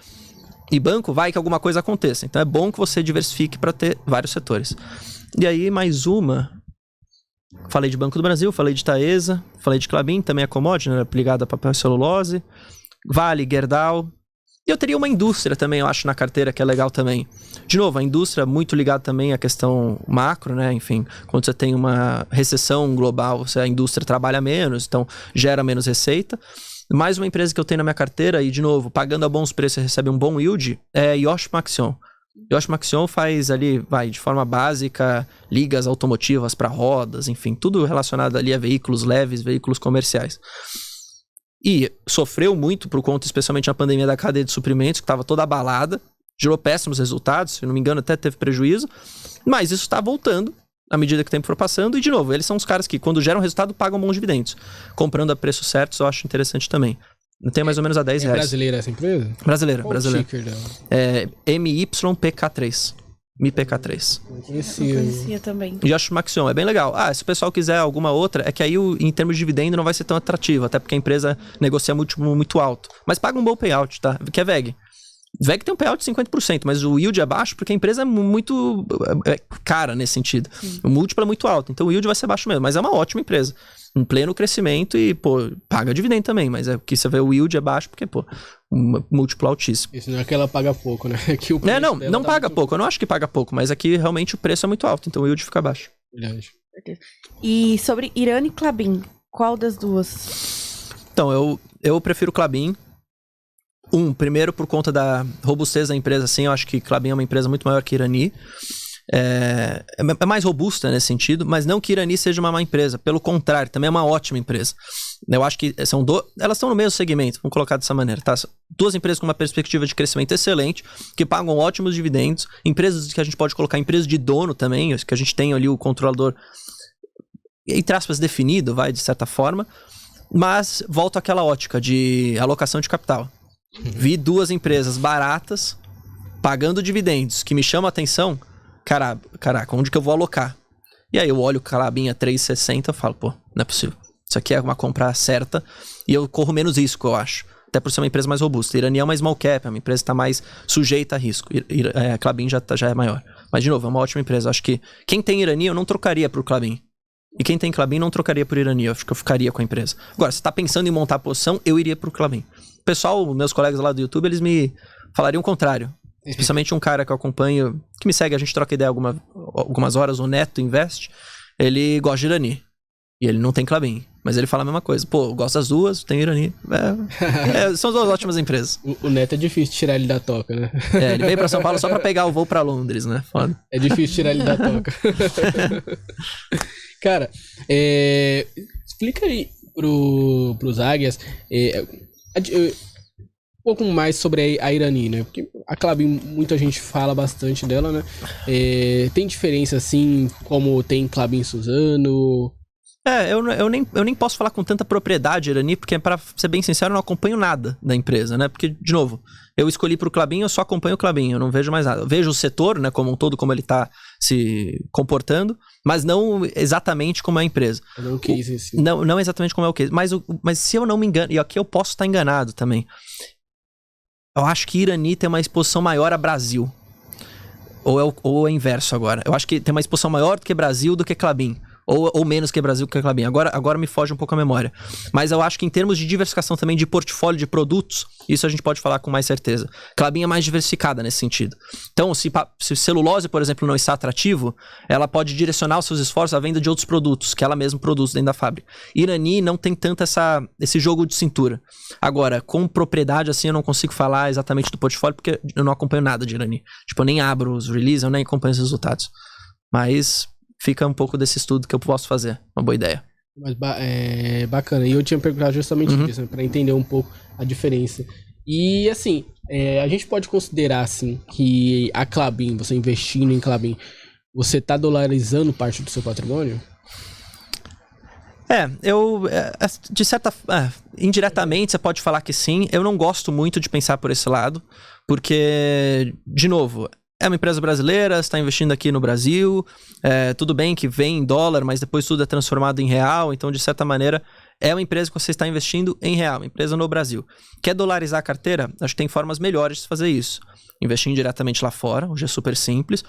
E banco vai que alguma coisa aconteça. Então é bom que você diversifique para ter vários setores. E aí, mais uma. Falei de Banco do Brasil, falei de Taesa, falei de Klabin, também é commodity, né? Ligada a papel e celulose. Vale, Gerdau. E eu teria uma indústria também, eu acho, na carteira, que é legal também. De novo, a indústria muito ligada também à questão macro, né? Enfim, quando você tem uma recessão global, a indústria trabalha menos, então gera menos receita. Mais uma empresa que eu tenho na minha carteira, e de novo, pagando a bons preços e recebe um bom yield, é Yoshio Maxion. Yoshio Maxion faz ali, de forma básica, ligas automotivas para rodas, enfim, tudo relacionado ali a veículos leves, veículos comerciais. E sofreu muito por conta, especialmente na pandemia, da cadeia de suprimentos, que estava toda abalada, gerou péssimos resultados, se não me engano até teve prejuízo, mas isso está voltando à medida que o tempo for passando, e de novo, eles são os caras que quando geram resultado pagam bons dividendos. Comprando a preços certos eu acho interessante também. Tem mais ou menos a R$10. É brasileira essa empresa? Brasileira. Qual o ticker dela? É MYPK3. MIPK3. Não Eu conhecia. conhecia também. Yoshio Maxion, é bem legal. Se o pessoal quiser alguma outra, é que aí em termos de dividendo não vai ser tão atrativo, até porque a empresa negocia muito alto. Mas paga um bom payout, tá? Que é VEG. VEG tem um payout de 50%, mas o yield é baixo porque a empresa é muito cara nesse sentido. O múltiplo é muito alto, então o yield vai ser baixo mesmo. Mas é uma ótima empresa. Em pleno crescimento e, pô, paga dividendo também. Mas é que você vê o yield é baixo porque, pô, um múltiplo altíssimo. Isso não é que ela paga pouco, né? Que o não paga pouco. Eu não acho que paga pouco, mas aqui realmente o preço é muito alto, então o yield fica baixo. Verdade. E sobre Irani e Klabin, qual das duas? Então, eu prefiro Klabin. Primeiro por conta da robustez da empresa, assim, eu acho que Klabin é uma empresa muito maior que Irani. É mais robusta nesse sentido, mas não que Irani seja uma má empresa, pelo contrário, também é uma ótima empresa. Eu acho que elas estão no mesmo segmento, vamos colocar dessa maneira, tá? Duas empresas com uma perspectiva de crescimento excelente, que pagam ótimos dividendos, empresas que a gente pode colocar empresas de dono também, que a gente tem ali o controlador, entre aspas, definido, de certa forma, mas volta àquela ótica de alocação de capital. Vi duas empresas baratas, pagando dividendos, que me chamam a atenção. Caraca, onde que eu vou alocar? E aí eu olho o Klabin a 3,60 e falo, pô, não é possível. Isso aqui é uma compra certa e eu corro menos risco, eu acho. Até por ser uma empresa mais robusta. Irani é uma small cap, é uma empresa que está mais sujeita a risco. A Klabin já é maior. Mas, de novo, é uma ótima empresa. Acho que quem tem Irani eu não trocaria por Klabin. E quem tem Klabin não trocaria por Irani. Eu acho que eu ficaria com a empresa. Agora, se está pensando em montar a posição, eu iria pro Klabin. O pessoal, meus colegas lá do YouTube, eles me falariam o contrário. Especialmente um cara que eu acompanho, que me segue, a gente troca ideia algumas horas, o Neto Invest, ele gosta de Irani. E ele não tem Klabin. Mas ele fala a mesma coisa. Pô, eu gosto das duas, tem Irani. São duas ótimas empresas. O Neto é difícil tirar ele da toca, né? Ele veio pra São Paulo só pra pegar o voo pra Londres, né? Foda. É difícil tirar ele da toca. Cara, explica aí pros águias um pouco mais sobre a Irani, né? Porque a Klabin, muita gente fala bastante dela, né? Tem diferença, assim, como tem Klabin Suzano? Eu nem posso falar com tanta propriedade, Irani, porque, para ser bem sincero, eu não acompanho nada da empresa, né? Porque, de novo, eu escolhi pro Klabin, eu só acompanho o Klabin, eu não vejo mais nada. Eu vejo o setor, né, como um todo, como ele tá se comportando, mas não exatamente como é a empresa. Não o case, assim. Não exatamente como é o case. Mas se eu não me engano, e aqui eu posso estar enganado também, eu acho que Irani tem uma exposição maior a Brasil. Ou é o inverso agora. Eu acho que tem uma exposição maior do que Brasil do que Klabin. Ou menos que Brasil que Klabin. Agora me foge um pouco a memória. Mas eu acho que em termos de diversificação também de portfólio de produtos, isso a gente pode falar com mais certeza. Klabin é mais diversificada nesse sentido. Então, se celulose, por exemplo, não está atrativo, ela pode direcionar os seus esforços à venda de outros produtos que ela mesma produz dentro da fábrica. Irani não tem tanto esse jogo de cintura. Agora, com propriedade assim, eu não consigo falar exatamente do portfólio, porque eu não acompanho nada de Irani. Tipo, eu nem abro os releases, eu nem acompanho os resultados. Mas fica um pouco desse estudo que eu posso fazer. Uma boa ideia. Mas bacana. E eu tinha perguntado justamente isso, né, para entender um pouco a diferença. E assim, a gente pode considerar assim que a Klabin, você investindo em Klabin, você tá dolarizando parte do seu patrimônio? De certa indiretamente você pode falar que sim. Eu não gosto muito de pensar por esse lado, porque, de novo, é uma empresa brasileira, está investindo aqui no Brasil, tudo bem que vem em dólar, mas depois tudo é transformado em real, então de certa maneira é uma empresa que você está investindo em real, uma empresa no Brasil. Quer dolarizar a carteira? Acho que tem formas melhores de fazer isso. Investindo diretamente lá fora, hoje é super simples,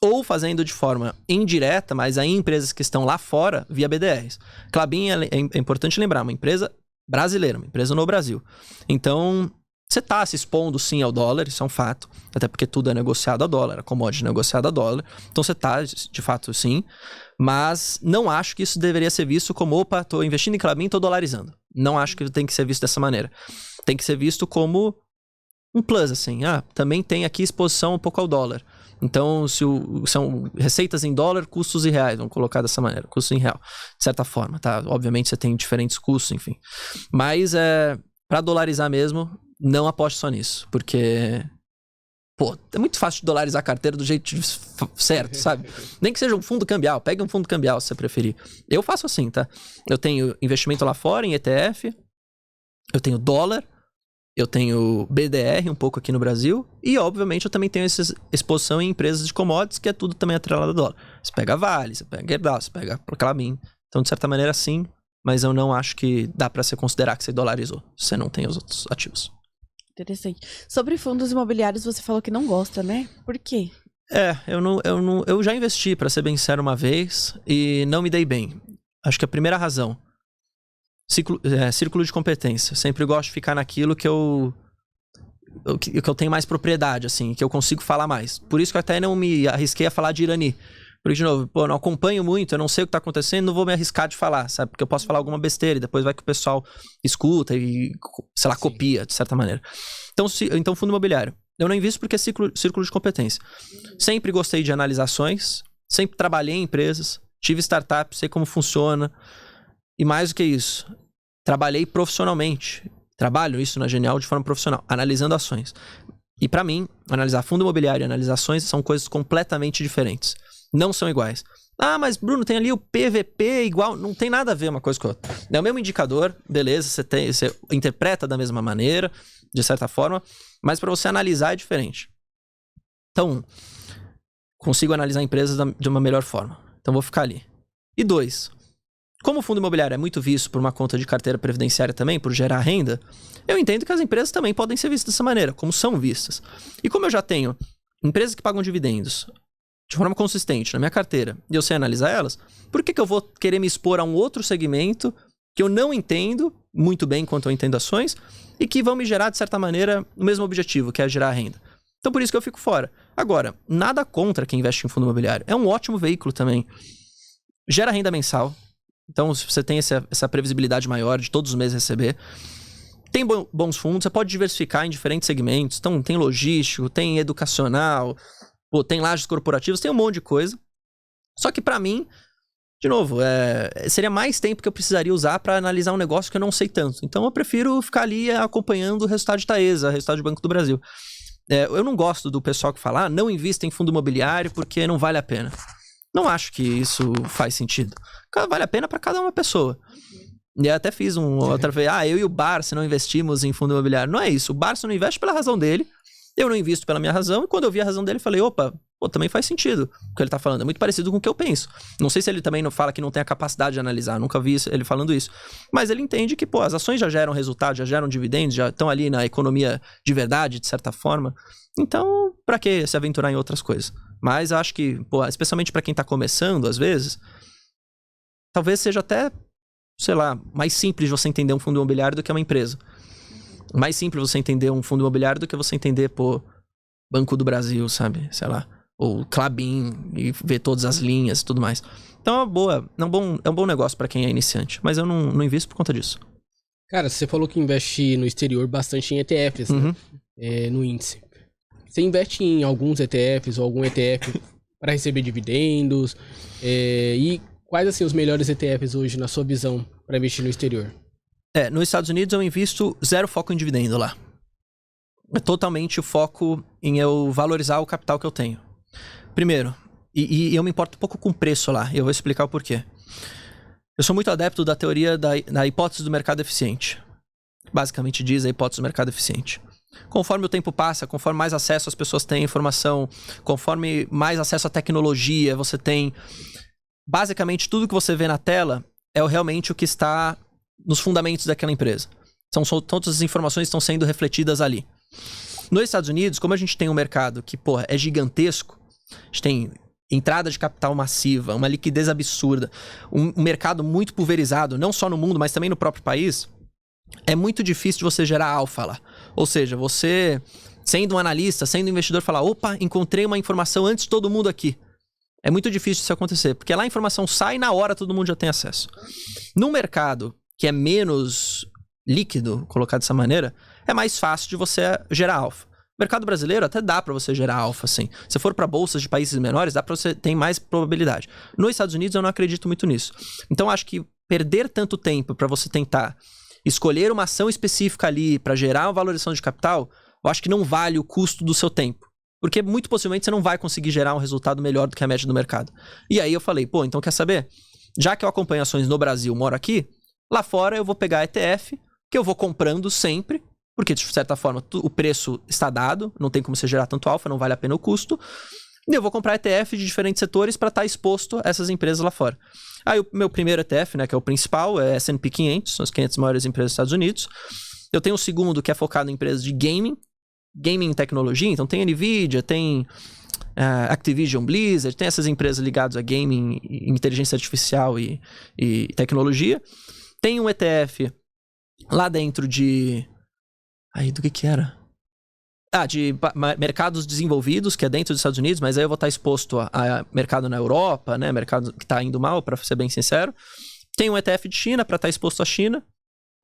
ou fazendo de forma indireta, mas aí em empresas que estão lá fora, via BDRs. Klabin é importante lembrar, uma empresa brasileira, uma empresa no Brasil. Então, você está se expondo sim ao dólar, isso é um fato, até porque tudo é negociado a dólar, a commodity é negociada a dólar, então você está de fato sim, mas não acho que isso deveria ser visto como, opa, estou investindo em Klabin, estou dolarizando. Não acho que tem que ser visto dessa maneira. Tem que ser visto como um plus, assim, também tem aqui exposição um pouco ao dólar. Então, são receitas em dólar, custos em reais, vamos colocar dessa maneira, custos em real, de certa forma, tá? Obviamente você tem diferentes custos, enfim. Mas, para dolarizar mesmo, não aposte só nisso, porque, é muito fácil de dolarizar a carteira do jeito certo, sabe? Nem que seja um fundo cambial, pegue um fundo cambial se você preferir. Eu faço assim, tá? Eu tenho investimento lá fora em ETF, eu tenho dólar, eu tenho BDR um pouco aqui no Brasil e, obviamente, eu também tenho essa exposição em empresas de commodities, que é tudo também atrelado a dólar. Você pega Vale, você pega Gerdau, você pega Klabin. Então, de certa maneira, sim, mas eu não acho que dá pra você considerar que você dolarizou, se você não tem os outros ativos. Interessante. Sobre fundos imobiliários, você falou que não gosta, né? Por quê? Eu já investi, pra ser bem sincero, uma vez e não me dei bem. Acho que a primeira razão, círculo de competência. Sempre gosto de ficar naquilo que eu tenho mais propriedade, assim, que eu consigo falar mais. Por isso que eu até não me arrisquei a falar de Irani. Porque, de novo, eu não acompanho muito, eu não sei o que tá acontecendo, não vou me arriscar de falar, sabe? Porque eu posso falar alguma besteira e depois vai que o pessoal escuta e, sei lá, copia, de certa maneira. Então, fundo imobiliário. Eu não invisto porque é círculo de competência. Sempre gostei de analisar ações, sempre trabalhei em empresas, tive startup, sei como funciona. E mais do que isso, trabalhei profissionalmente. Trabalho isso na Genial de forma profissional, analisando ações. E pra mim, analisar fundo imobiliário e analisar ações são coisas completamente diferentes. Não são iguais. Mas Bruno, tem ali o PVP igual. Não tem nada a ver uma coisa com a outra. É o mesmo indicador, beleza, você interpreta da mesma maneira, de certa forma, mas para você analisar é diferente. Então, consigo analisar empresas de uma melhor forma. Então, vou ficar ali. E 2, como o fundo imobiliário é muito visto por uma conta de carteira previdenciária também, por gerar renda, eu entendo que as empresas também podem ser vistas dessa maneira, como são vistas. E como eu já tenho empresas que pagam dividendos de forma consistente na minha carteira e eu sei analisar elas, por que eu vou querer me expor a um outro segmento que eu não entendo muito bem quanto eu entendo ações e que vão me gerar, de certa maneira, o mesmo objetivo, que é gerar renda? Então, por isso que eu fico fora. Agora, nada contra quem investe em fundo imobiliário. É um ótimo veículo também. Gera renda mensal. Então, se você tem essa previsibilidade maior de todos os meses receber, tem bons fundos, você pode diversificar em diferentes segmentos. Então, tem logístico, tem educacional, tem lajes corporativas, tem um monte de coisa. Só que pra mim, de novo, seria mais tempo que eu precisaria usar pra analisar um negócio que eu não sei tanto. Então, eu prefiro ficar ali acompanhando o resultado de Taesa, o resultado de Banco do Brasil. Eu não gosto do pessoal que fala, não invista em fundo imobiliário porque não vale a pena. Não acho que isso faz sentido. Vale a pena para cada uma pessoa. E eu até fiz outra vez, eu e o Barça não investimos em fundo imobiliário. Não é isso, o Barça não investe pela razão dele, eu não invisto pela minha razão, e quando eu vi a razão dele, falei, opa, também faz sentido o que ele tá falando, é muito parecido com o que eu penso. Não sei se ele também não fala que não tem a capacidade de analisar, nunca vi ele falando isso. Mas ele entende que, as ações já geram resultado, já geram dividendos, já estão ali na economia de verdade, de certa forma. Então, pra que se aventurar em outras coisas? Mas eu acho que, especialmente pra quem tá começando, às vezes, talvez seja até, sei lá, mais simples você entender um fundo imobiliário do que uma empresa. Mais simples você entender um fundo imobiliário do que você entender, Banco do Brasil, sabe? Sei lá. Ou Klabin, e ver todas as linhas e tudo mais. Então é um bom negócio pra quem é iniciante. Mas eu não invisto por conta disso. Cara, você falou que investe no exterior bastante em ETFs, né? No índice. Você investe em alguns ETFs ou algum ETF para receber dividendos? E quais, assim, os melhores ETFs hoje, na sua visão, para investir no exterior? Nos Estados Unidos eu invisto 0 foco em dividendo lá. É totalmente o foco em eu valorizar o capital que eu tenho. Primeiro, e eu me importo um pouco com o preço lá, e eu vou explicar o porquê. Eu sou muito adepto da teoria da hipótese do mercado eficiente. Basicamente diz a hipótese do mercado eficiente. Conforme o tempo passa, conforme mais acesso as pessoas têm à informação, conforme mais acesso à tecnologia você tem, basicamente tudo que você vê na tela é realmente o que está nos fundamentos daquela empresa. Todas as informações estão sendo refletidas ali. Nos Estados Unidos, como a gente tem um mercado que, é gigantesco, a gente tem entrada de capital massiva, uma liquidez absurda, um mercado muito pulverizado, não só no mundo, mas também no próprio país, é muito difícil de você gerar alfa lá. Ou seja, você, sendo um analista, sendo um investidor, falar, opa, encontrei uma informação antes de todo mundo aqui. É muito difícil isso acontecer, porque lá a informação sai na hora, todo mundo já tem acesso. Num mercado que é menos líquido, colocar dessa maneira, é mais fácil de você gerar alfa. O mercado brasileiro até dá para você gerar alfa, assim. Se for para bolsas de países menores, dá para você ter mais probabilidade. Nos Estados Unidos eu não acredito muito nisso. Então acho que perder tanto tempo para você tentar escolher uma ação específica ali para gerar uma valorização de capital, eu acho que não vale o custo do seu tempo. Porque muito possivelmente você não vai conseguir gerar um resultado melhor do que a média do mercado. E aí eu falei, então quer saber? Já que eu acompanho ações no Brasil, moro aqui, lá fora eu vou pegar ETF, que eu vou comprando sempre, porque de certa forma o preço está dado, não tem como você gerar tanto alfa, não vale a pena o custo. E eu vou comprar ETF de diferentes setores para estar exposto a essas empresas lá fora. Aí o meu primeiro ETF, né, que é o principal, é S&P 500, são as 500 maiores empresas dos Estados Unidos. Eu tenho um segundo que é focado em empresas de gaming e tecnologia, então tem Nvidia, tem Activision Blizzard, tem essas empresas ligadas a gaming, inteligência artificial e tecnologia. Tem um ETF lá dentro de... do que era? De mercados desenvolvidos, que é dentro dos Estados Unidos, mas aí eu vou estar exposto a mercado na Europa, né? Mercado que está indo mal, para ser bem sincero. Tem um ETF de China, para estar exposto à China,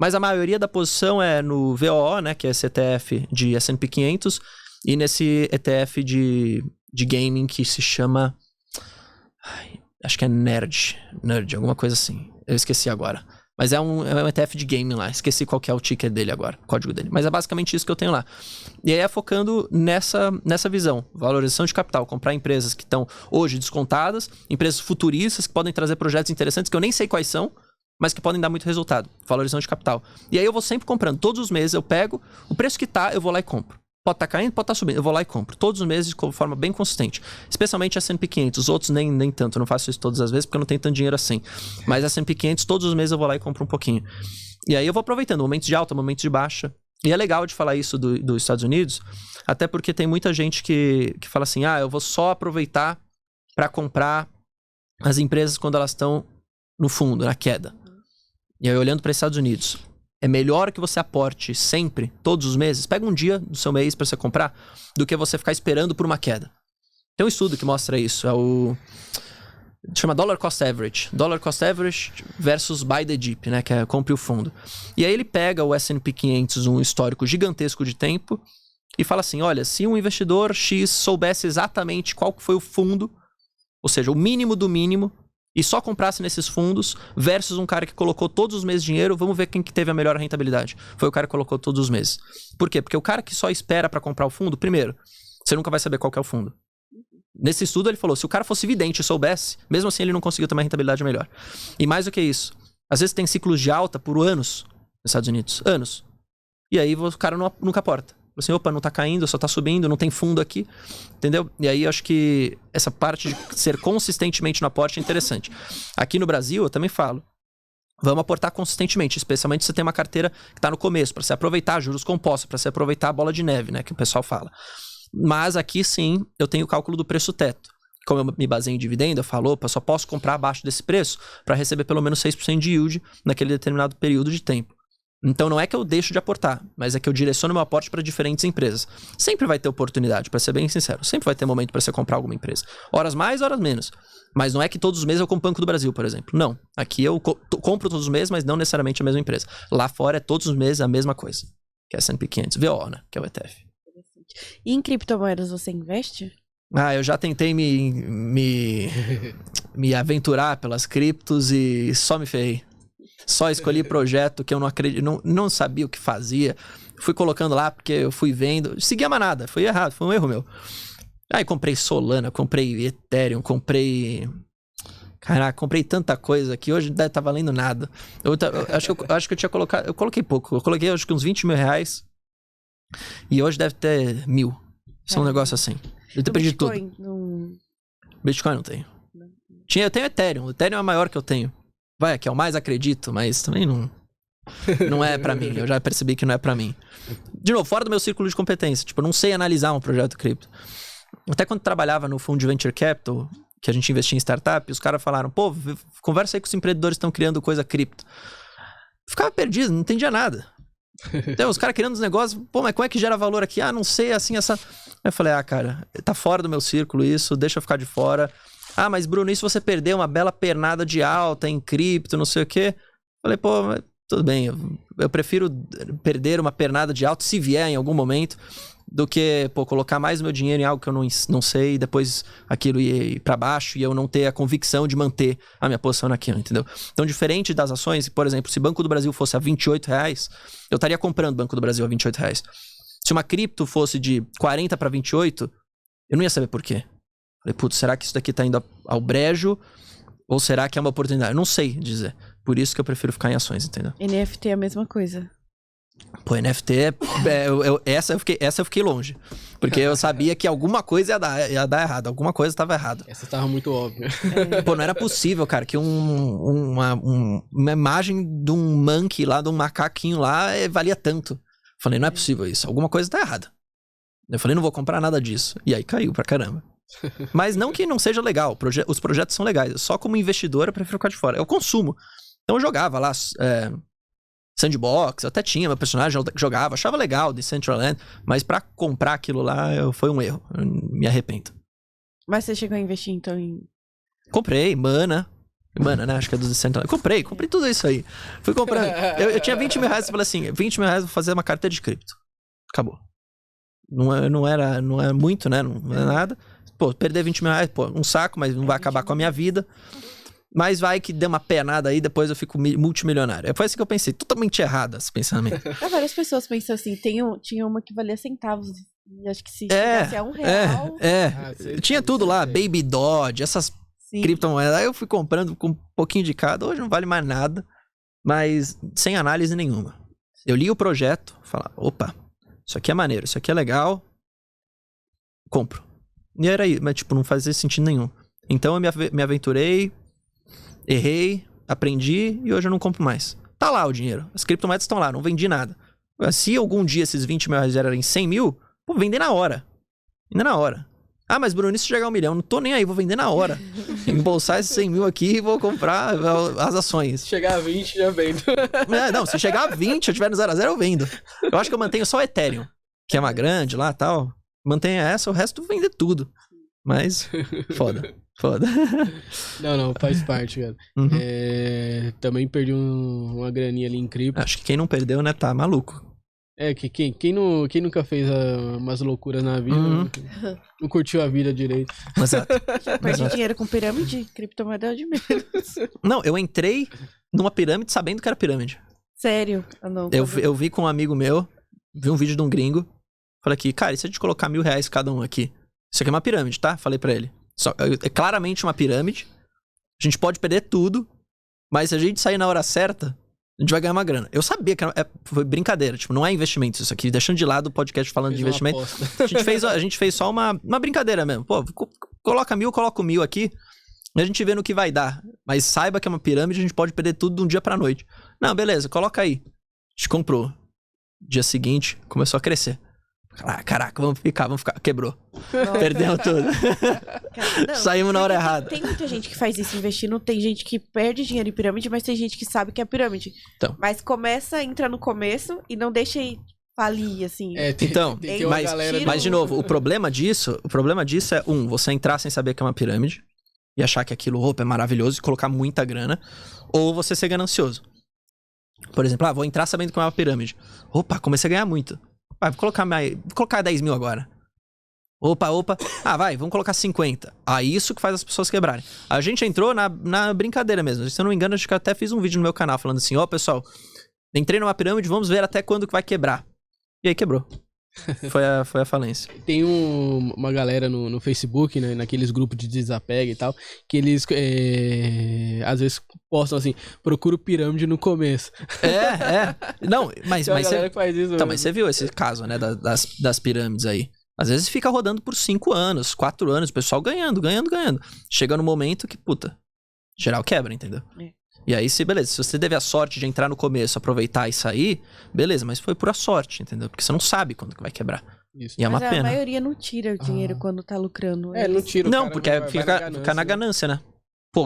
mas a maioria da posição é no VOO, né? Que é esse ETF de S&P 500, e nesse ETF de gaming que se chama... acho que é Nerd, alguma coisa assim. Eu esqueci agora. Mas é um ETF de gaming lá. Esqueci qual que é o ticker dele agora, o código dele. Mas é basicamente isso que eu tenho lá. E aí é focando nessa visão. Valorização de capital. Comprar empresas que estão hoje descontadas, empresas futuristas que podem trazer projetos interessantes que eu nem sei quais são, mas que podem dar muito resultado. Valorização de capital. E aí eu vou sempre comprando. Todos os meses eu pego o preço que tá, eu vou lá e compro. Pode estar caindo, pode estar subindo. Eu vou lá e compro. Todos os meses de forma bem consistente. Especialmente a S&P 500. Os outros nem tanto. Eu não faço isso todas as vezes porque eu não tenho tanto dinheiro assim. Mas a S&P 500, todos os meses eu vou lá e compro um pouquinho. E aí eu vou aproveitando momentos de alta, momentos de baixa. E é legal de falar isso dos Estados Unidos, até porque tem muita gente que fala assim, eu vou só aproveitar para comprar as empresas quando elas estão no fundo, na queda. E aí olhando para os Estados Unidos... É melhor que você aporte sempre, todos os meses, pega um dia do seu mês para você comprar, do que você ficar esperando por uma queda. Tem um estudo que mostra isso, chama Dollar Cost Average. Dollar Cost Average versus Buy the Dip, né, que é compre o fundo. E aí ele pega o S&P 500, um histórico gigantesco de tempo, e fala assim, olha, se um investidor X soubesse exatamente qual foi o fundo, ou seja, o mínimo do mínimo, e só comprasse nesses fundos versus um cara que colocou todos os meses dinheiro, vamos ver quem que teve a melhor rentabilidade. Foi o cara que colocou todos os meses. Por quê? Porque o cara que só espera para comprar o fundo, primeiro, você nunca vai saber qual que é o fundo. Nesse estudo ele falou, se o cara fosse vidente e soubesse, mesmo assim ele não conseguiu ter uma rentabilidade melhor. E mais do que isso, às vezes tem ciclos de alta por anos nos Estados Unidos. Anos. E aí o cara nunca aporta. Assim, opa, não tá caindo, só tá subindo, não tem fundo aqui. Entendeu? E aí eu acho que essa parte de ser consistentemente no aporte é interessante. Aqui no Brasil, eu também falo. Vamos aportar consistentemente, especialmente se você tem uma carteira que tá no começo, para você aproveitar juros compostos, para você aproveitar a bola de neve, né, que o pessoal fala. Mas aqui sim, eu tenho o cálculo do preço teto. Como eu me baseio em dividendo, eu falo, opa, só posso comprar abaixo desse preço para receber pelo menos 6% de yield naquele determinado período de tempo. Então não é que eu deixo de aportar, mas é que eu direciono meu aporte para diferentes empresas. Sempre vai ter oportunidade, para ser bem sincero. Sempre vai ter momento para você comprar alguma empresa. Horas mais, horas menos. Mas não é que todos os meses eu compro Banco do Brasil, por exemplo. Não. Aqui eu compro todos os meses, mas não necessariamente a mesma empresa. Lá fora é todos os meses a mesma coisa. Que é S&P 500, VO, né? Que é o ETF. E em criptomoedas você investe? Ah, eu já tentei me aventurar pelas criptos e só me ferrei. Só escolhi projeto que eu não acredito, não sabia o que fazia. Fui colocando lá porque eu fui vendo. Segui a manada, foi errado, foi um erro meu. Aí comprei Solana, comprei Ethereum, Caraca, comprei tanta coisa que hoje deve estar valendo nada. Eu acho que eu tinha colocado. Eu coloquei pouco. Eu coloquei acho que uns 20 mil reais. E hoje deve ter 1.000. Isso é um negócio assim. Eu perdi tudo. Bitcoin não tenho. Eu tenho Ethereum. O Ethereum é a maior que eu tenho. Vai, que é o mais acredito, mas também não é pra mim. Eu já percebi que não é pra mim. De novo, fora do meu círculo de competência. Tipo, eu não sei analisar um projeto cripto. Até quando trabalhava no fundo de Venture Capital, que a gente investia em startup, os caras falaram, pô, conversa aí com os empreendedores que estão criando coisa cripto. Ficava perdido, não entendia nada. Então, os caras criando os negócios, pô, mas como é que gera valor aqui? Ah, não sei, assim, essa... Eu falei, cara, tá fora do meu círculo isso, deixa eu ficar de fora. Ah, mas Bruno, e se você perder uma bela pernada de alta em cripto, não sei o quê? Falei, pô, mas tudo bem, eu prefiro perder uma pernada de alta, se vier em algum momento, do que, pô, colocar mais meu dinheiro em algo que eu não sei e depois aquilo ir pra baixo e eu não ter a convicção de manter a minha posição naquilo, entendeu? Então, diferente das ações, por exemplo, se Banco do Brasil fosse a R$28, eu estaria comprando Banco do Brasil a R$28. Se uma cripto fosse de 40 para 28, eu não ia saber por quê. Falei, putz, será que isso daqui tá indo ao brejo? Ou será que é uma oportunidade? Eu não sei dizer. Por isso que eu prefiro ficar em ações, entendeu? NFT é a mesma coisa. Pô, NFT essa eu fiquei longe. Porque eu sabia que alguma coisa ia dar errado. Alguma coisa estava errada. Essa tava muito óbvia. Pô, não era possível, cara, que uma imagem de um monkey lá, de um macaquinho lá, valia tanto. Falei, não é possível isso. Alguma coisa tá errada. Eu falei, não vou comprar nada disso. E aí caiu pra caramba. Mas não que não seja legal. Os projetos são legais. Só como investidor eu prefiro ficar de fora. Eu consumo. Então eu jogava lá Sandbox, eu até tinha meu personagem, jogava, achava legal Decentraland, mas pra comprar aquilo lá foi um erro. Eu me arrependo. Mas você chegou a investir então em... Comprei, Mana, né? Acho que é do Decentraland. Comprei tudo isso aí. Fui comprando. Eu tinha 20 mil reais e falei assim, 20 mil reais vou fazer uma carteira de cripto. Acabou. Não é muito, né? Não é nada. Pô, perder 20 mil reais, pô, um saco, mas não vai acabar com a minha vida. Mas vai que dê uma penada aí, depois eu fico multimilionário. Foi assim que eu pensei, totalmente errado esse pensamento. Várias pessoas pensam assim, tinha uma que valia centavos. E acho que se chegasse a R$1... Tinha tudo lá, Baby Dodge, essas criptomoedas. Aí eu fui comprando com um pouquinho de cada. Hoje não vale mais nada, mas sem análise nenhuma. Eu li o projeto, falava, opa, isso aqui é maneiro, isso aqui é legal, compro. E era aí, mas tipo, não fazia sentido nenhum. Então eu me aventurei, errei, aprendi e hoje eu não compro mais. Tá lá o dinheiro, as criptomoedas estão lá, não vendi nada. Se algum dia esses 20 mil reais erarem 100 mil, vou vender na hora. Ainda na hora. Ah, mas Bruno, se chegar a 1 milhão, não tô nem aí, vou vender na hora. Embolsar esses 100 mil aqui e vou comprar as ações. Se chegar a 20, já vendo. Não, se chegar a 20, eu tiver no 0 a 0, eu vendo. Eu acho que eu mantenho só o Ethereum, que é uma grande lá e tal. Mantenha essa, o resto vender tudo. Mas, foda. Não, faz parte, cara. Uhum. Também perdi uma graninha ali em cripto. Acho que quem não perdeu, né, tá maluco. Que quem nunca fez umas loucuras na vida, não curtiu a vida direito. Exato. Perdi dinheiro com pirâmide, criptomoeda de menos. Não, eu entrei numa pirâmide sabendo que era pirâmide. Sério? Eu vi com um amigo meu, vi um vídeo de um gringo, falei aqui, cara, e se a gente colocar R$1.000 cada um aqui? isso aqui é uma pirâmide, tá? Falei pra ele. É claramente uma pirâmide. A gente pode perder tudo, mas se a gente sair na hora certa, a gente vai ganhar uma grana. Eu sabia que foi brincadeira, tipo, não é investimento isso aqui. Deixando de lado o podcast falando de investimento. A gente fez só uma brincadeira mesmo. Pô, coloca 1.000, coloca 1.000 aqui, e a gente vê no que vai dar. Mas saiba que é uma pirâmide, a gente pode perder tudo de um dia pra noite. Não, beleza, coloca aí. A gente comprou. Dia seguinte, começou a crescer. Caraca, vamos ficar. Quebrou. Nossa. Perdemos tudo. Não, Saímos na hora errada. Tem muita gente que faz isso investindo, tem gente que perde dinheiro em pirâmide, mas tem gente que sabe que é pirâmide. Então. Mas entra no começo e não deixa ir falir, assim. Mas de novo, o problema disso é, você entrar sem saber que é uma pirâmide e achar que aquilo, é maravilhoso e colocar muita grana, ou você ser ganancioso. Por exemplo, vou entrar sabendo que é uma pirâmide. Comecei a ganhar muito. Vou colocar 10 mil agora. Vamos colocar 50. Isso que faz as pessoas quebrarem. A gente entrou na brincadeira mesmo. Se eu não me engano, acho que eu até fiz um vídeo no meu canal falando assim, pessoal, entrei numa pirâmide, vamos ver até quando que vai quebrar. E aí quebrou. Foi a falência. Tem uma galera no Facebook, né, naqueles grupos de desapego e tal, que eles às vezes postam assim, procura pirâmide no começo. Não, mas você viu esse caso, né, das pirâmides aí. Às vezes fica rodando por 5 anos, 4 anos, o pessoal ganhando. Chega no momento que, geral quebra, entendeu? E aí, se você teve a sorte de entrar no começo, aproveitar e sair, beleza, mas foi pura sorte, entendeu? Porque você não sabe quando que vai quebrar. Isso. E é uma pena. A maioria não tira o dinheiro quando tá lucrando. Não tira. Não, porque fica na ganância, né?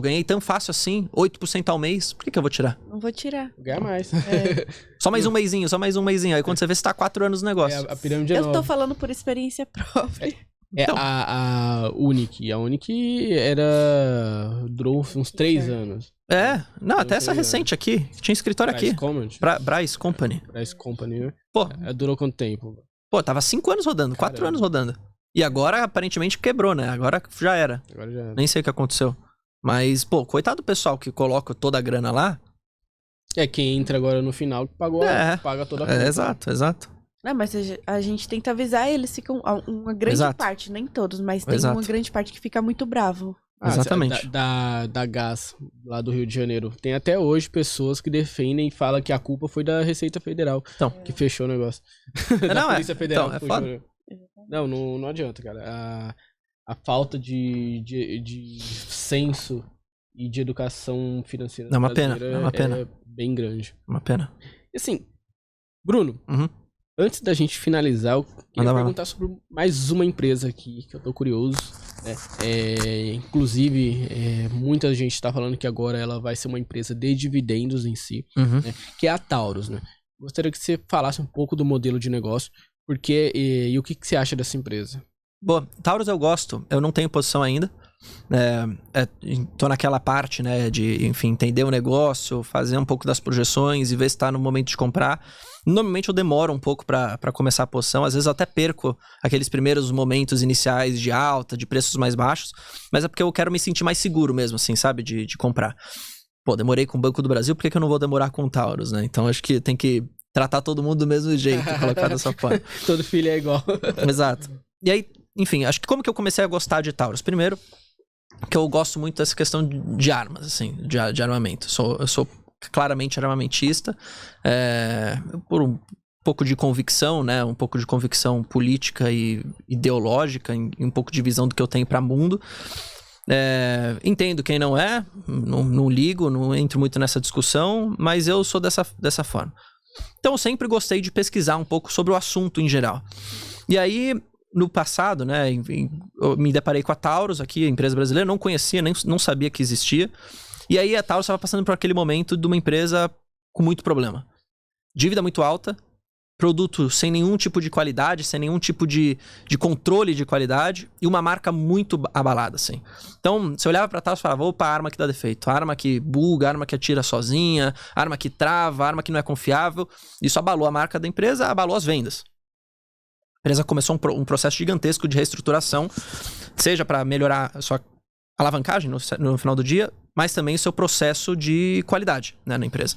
Ganhei tão fácil assim, 8% ao mês, por que eu vou tirar? Não vou tirar. Vou ganhar mais. Só mais um mêsinho. Aí quando você vê, você tá 4 anos no negócio. A pirâmide é Eu nova. tô falando por experiência própria. Então. A Unic. A Unic durou uns 3 anos. Não, até essa recente aqui. Tinha escritório aqui. Bryce Company. Bryce Company, né? Durou quanto tempo? Tava 5 anos rodando, 4 anos rodando. E agora, aparentemente, quebrou, né? Agora já era. Nem sei o que aconteceu. Mas, coitado do pessoal que coloca toda a grana lá. Quem entra agora no final que paga toda a conta. Exato. Não, mas a gente tenta avisar eles, ficam uma grande parte, nem todos, mas tem uma grande parte que fica muito bravo. Exatamente. Da Gás, lá do Rio de Janeiro. Tem até hoje pessoas que defendem e falam que a culpa foi da Receita Federal, que fechou o negócio. Da Polícia Federal. Então, é foda. Não adianta, cara. A falta de senso e de educação financeira é uma pena. É bem grande. Uma pena. E assim, Bruno, antes da gente finalizar, eu queria perguntar sobre mais uma empresa aqui, que eu tô curioso. Inclusive, muita gente tá falando que agora ela vai ser uma empresa de dividendos em si, né, que é a Taurus, né? Gostaria que você falasse um pouco do modelo de negócio, porque e o que você acha dessa empresa? Bom, Taurus eu gosto, eu não tenho posição ainda. Tô naquela parte, né, de, enfim, entender o negócio, fazer um pouco das projeções e ver se tá no momento de comprar. Normalmente eu demoro um pouco pra começar a posição, às vezes eu até perco aqueles primeiros momentos iniciais de alta, de preços mais baixos, mas é porque eu quero me sentir mais seguro mesmo, assim, sabe, de comprar. Demorei com o Banco do Brasil, por que eu não vou demorar com o Taurus, né? Então acho que tem que tratar todo mundo do mesmo jeito, colocar dessa forma. Todo filho é igual. Exato. E aí, enfim, acho que como que eu comecei a gostar de Taurus? Primeiro, que eu gosto muito dessa questão de armas, assim, de armamento. Eu sou claramente armamentista, por um pouco de convicção, né? Um pouco de convicção política e ideológica, e um pouco de visão do que eu tenho para o mundo. Entendo quem não é, não ligo, não entro muito nessa discussão, mas eu sou dessa forma. Então eu sempre gostei de pesquisar um pouco sobre o assunto em geral. E aí, no passado, né, eu me deparei com a Taurus aqui, a empresa brasileira, não conhecia, não sabia que existia. E aí a Taurus estava passando por aquele momento de uma empresa com muito problema. Dívida muito alta, produto sem nenhum tipo de qualidade, sem nenhum tipo de controle de qualidade e uma marca muito abalada, assim. Então, você olhava pra Taurus e falava, opa, arma que dá defeito, arma que buga, arma que atira sozinha, arma que trava, arma que não é confiável. Isso abalou a marca da empresa, abalou as vendas. A empresa começou um processo gigantesco de reestruturação, seja para melhorar a sua alavancagem no final do dia, mas também o seu processo de qualidade, né, na empresa.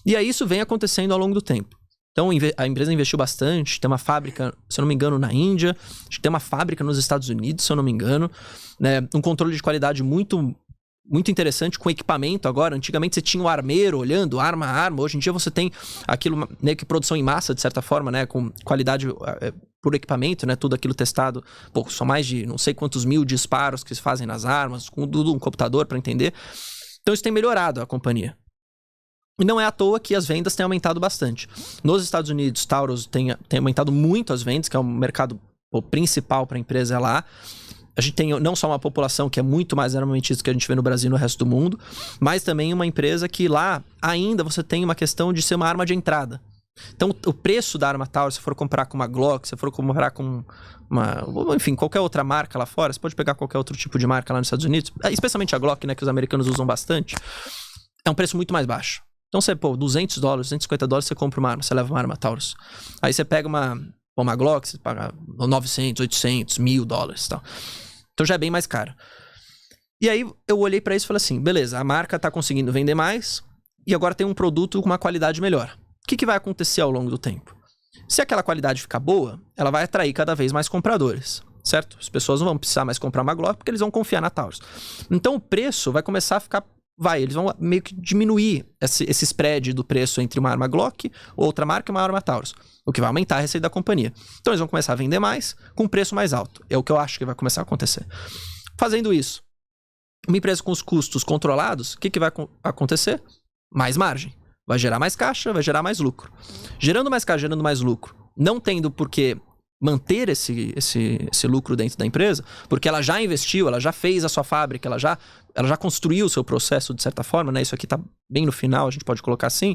E aí isso vem acontecendo ao longo do tempo. Então a empresa investiu bastante, tem uma fábrica, se eu não me engano, na Índia, acho que tem uma fábrica nos Estados Unidos, se eu não me engano, né? Um controle de qualidade muito interessante com equipamento agora. Antigamente você tinha o armeiro olhando arma a arma, hoje em dia você tem aquilo meio que produção em massa, de certa forma, né? Com qualidade por equipamento, né? Tudo aquilo testado. Pô, são mais de não sei quantos mil disparos que se fazem nas armas, com tudo um computador para entender. Então isso tem melhorado a companhia. E não é à toa que as vendas têm aumentado bastante. Nos Estados Unidos, Taurus tem aumentado muito as vendas, que é o mercado principal para a empresa lá. A gente tem não só uma população que é muito mais armamentista que a gente vê no Brasil e no resto do mundo, mas também uma empresa que lá ainda você tem uma questão de ser uma arma de entrada. Então o preço da arma Taurus, se for comprar com uma Glock, se for comprar com enfim, qualquer outra marca lá fora, você pode pegar qualquer outro tipo de marca lá nos Estados Unidos, especialmente a Glock, né, que os americanos usam bastante, é um preço muito mais baixo. Então você, $200, $250, você compra uma arma, você leva uma arma Taurus. Aí você pega uma Glock, você paga $900, $800, $1.000 e tal. Então já é bem mais caro. E aí eu olhei pra isso e falei assim, beleza, a marca tá conseguindo vender mais e agora tem um produto com uma qualidade melhor. O que vai acontecer ao longo do tempo? Se aquela qualidade ficar boa, ela vai atrair cada vez mais compradores, certo? As pessoas não vão precisar mais comprar uma Glock porque eles vão confiar na Taurus. Então o preço vai começar a ficar... eles vão meio que diminuir esse spread do preço entre uma arma Glock, outra marca e uma arma Taurus, o que vai aumentar a receita da companhia. Então eles vão começar a vender mais com um preço mais alto. É o que eu acho que vai começar a acontecer. Fazendo isso, uma empresa com os custos controlados, o que vai acontecer? Mais margem. Vai gerar mais caixa, vai gerar mais lucro. Gerando mais caixa, gerando mais lucro, não tendo por que manter esse lucro dentro da empresa, porque ela já investiu, ela já fez a sua fábrica, ela já construiu o seu processo de certa forma, né? Isso aqui tá bem no final, a gente pode colocar assim.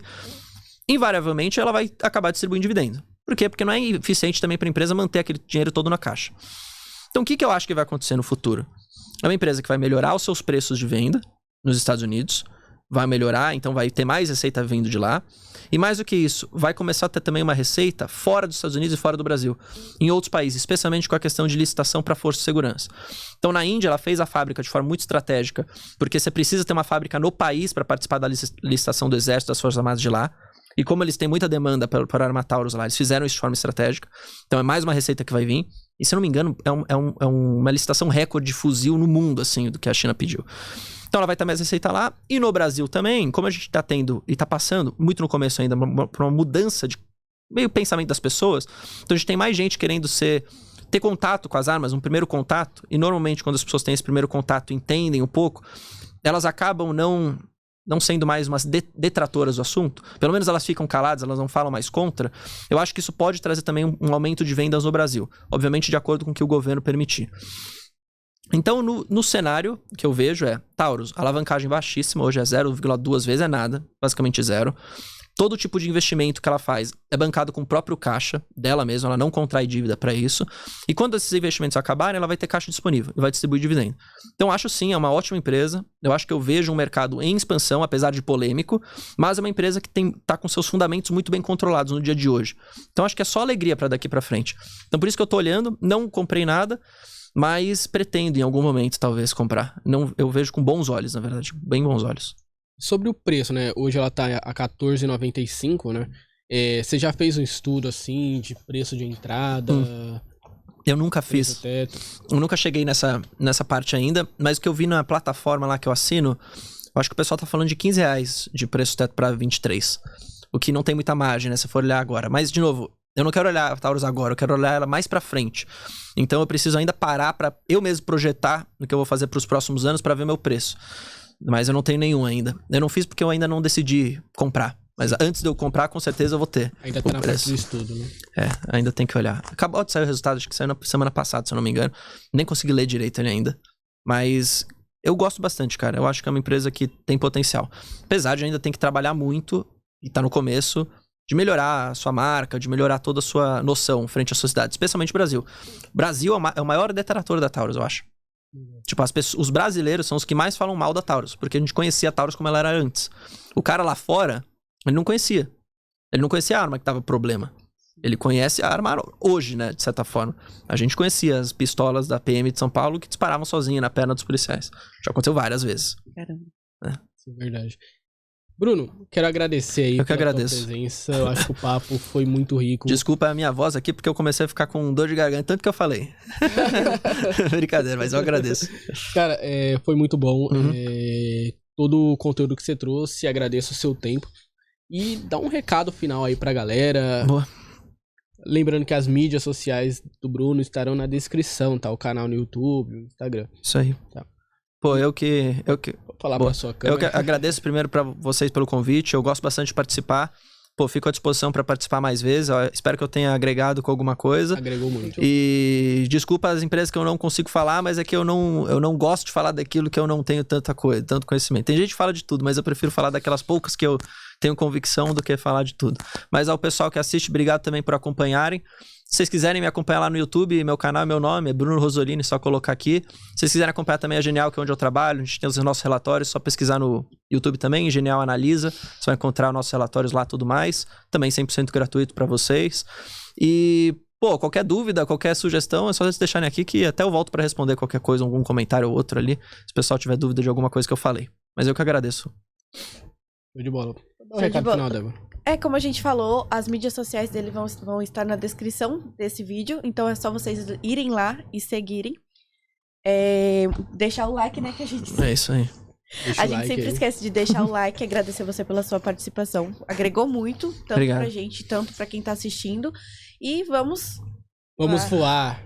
Invariavelmente ela vai acabar distribuindo dividendo. Por quê? Porque não é eficiente também para a empresa manter aquele dinheiro todo na caixa. Então o que eu acho que vai acontecer no futuro? É uma empresa que vai melhorar os seus preços de venda nos Estados Unidos, vai melhorar, então vai ter mais receita vindo de lá. E mais do que isso, vai começar a ter também uma receita fora dos Estados Unidos e fora do Brasil, em outros países, especialmente com a questão de licitação para força de segurança. Então na Índia ela fez a fábrica de forma muito estratégica, porque você precisa ter uma fábrica no país para participar da licitação do exército, das forças armadas de lá. E como eles têm muita demanda para arma Taurus lá, eles fizeram isso de forma estratégica. Então é mais uma receita que vai vir. E se eu não me engano, é uma licitação recorde de fuzil no mundo, assim, do que a China pediu. Então ela vai ter mais receita lá. E no Brasil também, como a gente tá tendo e tá passando, muito no começo ainda, por uma mudança de meio pensamento das pessoas. Então a gente tem mais gente querendo ter contato com as armas, um primeiro contato. E normalmente quando as pessoas têm esse primeiro contato e entendem um pouco, elas acabam não sendo mais umas detratoras do assunto. Pelo menos elas ficam caladas, elas não falam mais contra. Eu acho que isso pode trazer também um aumento de vendas no Brasil. Obviamente de acordo com o que o governo permitir. Então, no cenário que eu vejo Taurus, alavancagem baixíssima, hoje é 0,2 vezes, é nada, basicamente zero. Todo tipo de investimento que ela faz é bancado com o próprio caixa dela mesma, ela não contrai dívida para isso. E quando esses investimentos acabarem, ela vai ter caixa disponível e vai distribuir dividendo. Então, acho sim, é uma ótima empresa. Eu acho que eu vejo um mercado em expansão, apesar de polêmico, mas é uma empresa que tá com seus fundamentos muito bem controlados no dia de hoje. Então, acho que é só alegria para daqui para frente. Então, por isso que eu tô olhando, não comprei nada, mas pretendo em algum momento, talvez, comprar. Não, eu vejo com bons olhos, na verdade, bem bons olhos. Sobre o preço, né? Hoje ela tá a R$14,95, né? Você já fez um estudo, assim, de preço de entrada? Eu nunca fiz. Eu nunca cheguei nessa parte ainda, mas o que eu vi na plataforma lá que eu assino, eu acho que o pessoal tá falando de R$15 de preço teto pra 23. O que não tem muita margem, né? Se for olhar agora. Mas, de novo, eu não quero olhar a Taurus agora, eu quero olhar ela mais pra frente. Então eu preciso ainda parar pra eu mesmo projetar o que eu vou fazer pros próximos anos pra ver meu preço. Mas eu não tenho nenhum ainda. Eu não fiz porque eu ainda não decidi comprar. Mas antes de eu comprar, com certeza eu vou ter. Ainda tá na parte do estudo, né? Ainda tem que olhar. Acabou de sair o resultado, acho que saiu na semana passada, se eu não me engano. Nem consegui ler direito ele ainda. Mas eu gosto bastante, cara. Eu acho que é uma empresa que tem potencial. Apesar de ainda ter que trabalhar muito, e tá no começo, de melhorar a sua marca, de melhorar toda a sua noção frente à sociedade. Especialmente o Brasil. O Brasil é o maior detrator da Taurus, eu acho. Tipo, os brasileiros são os que mais falam mal da Taurus, porque a gente conhecia a Taurus como ela era antes. O cara lá fora, ele não conhecia. Ele não conhecia a arma que tava problema. Ele conhece a arma hoje, né, de certa forma. A gente conhecia as pistolas da PM de São Paulo que disparavam sozinha na perna dos policiais. Já aconteceu várias vezes. Caramba. Isso é verdade. Bruno, quero agradecer aí Eu que pela agradeço. tua presença. Eu acho que o papo foi muito rico. Desculpa a minha voz aqui, porque eu comecei a ficar com dor de garganta, tanto que eu falei. Brincadeira, mas eu agradeço. Cara, foi muito bom. Uhum. Todo o conteúdo que você trouxe, agradeço o seu tempo. E dá um recado final aí pra galera. Boa. Lembrando que as mídias sociais do Bruno estarão na descrição, tá? O canal no YouTube, o Instagram. Isso aí. Tá. Pô, eu que Vou falar Boa. pra sua Eu câmera. que agradeço primeiro pra vocês pelo convite. Eu gosto bastante de participar. Pô, fico à disposição pra participar mais vezes. Eu espero que eu tenha agregado com alguma coisa. Agregou muito. E desculpa as empresas que eu não consigo falar, mas é que eu não gosto de falar daquilo que eu não tenho tanto conhecimento. Tem gente que fala de tudo, mas eu prefiro falar daquelas poucas que eu tenho convicção do que falar de tudo. Mas ao pessoal que assiste, obrigado também por acompanharem. Se vocês quiserem me acompanhar lá no YouTube, meu canal, meu nome é Bruno Rosolini, só colocar aqui. Se vocês quiserem acompanhar também a Genial, que é onde eu trabalho, a gente tem os nossos relatórios, só pesquisar no YouTube também, Genial Analisa, você vai encontrar os nossos relatórios lá e tudo mais. Também 100% gratuito para vocês. E, pô, qualquer dúvida, qualquer sugestão, é só vocês deixarem aqui que até eu volto para responder qualquer coisa, algum comentário ou outro ali, se o pessoal tiver dúvida de alguma coisa que eu falei. Mas eu que agradeço. Show de bola. Dá um de recado bola. final, Débora. Como a gente falou, as mídias sociais dele vão estar na descrição desse vídeo. Então é só vocês irem lá e seguirem. Deixar o like, né? Que a gente É isso aí. Deixa A o gente like sempre aí. esquece de deixar o like e agradecer você pela sua participação. Agregou muito, tanto Obrigado. pra gente, tanto pra quem tá assistindo. E vamos Vamos voar.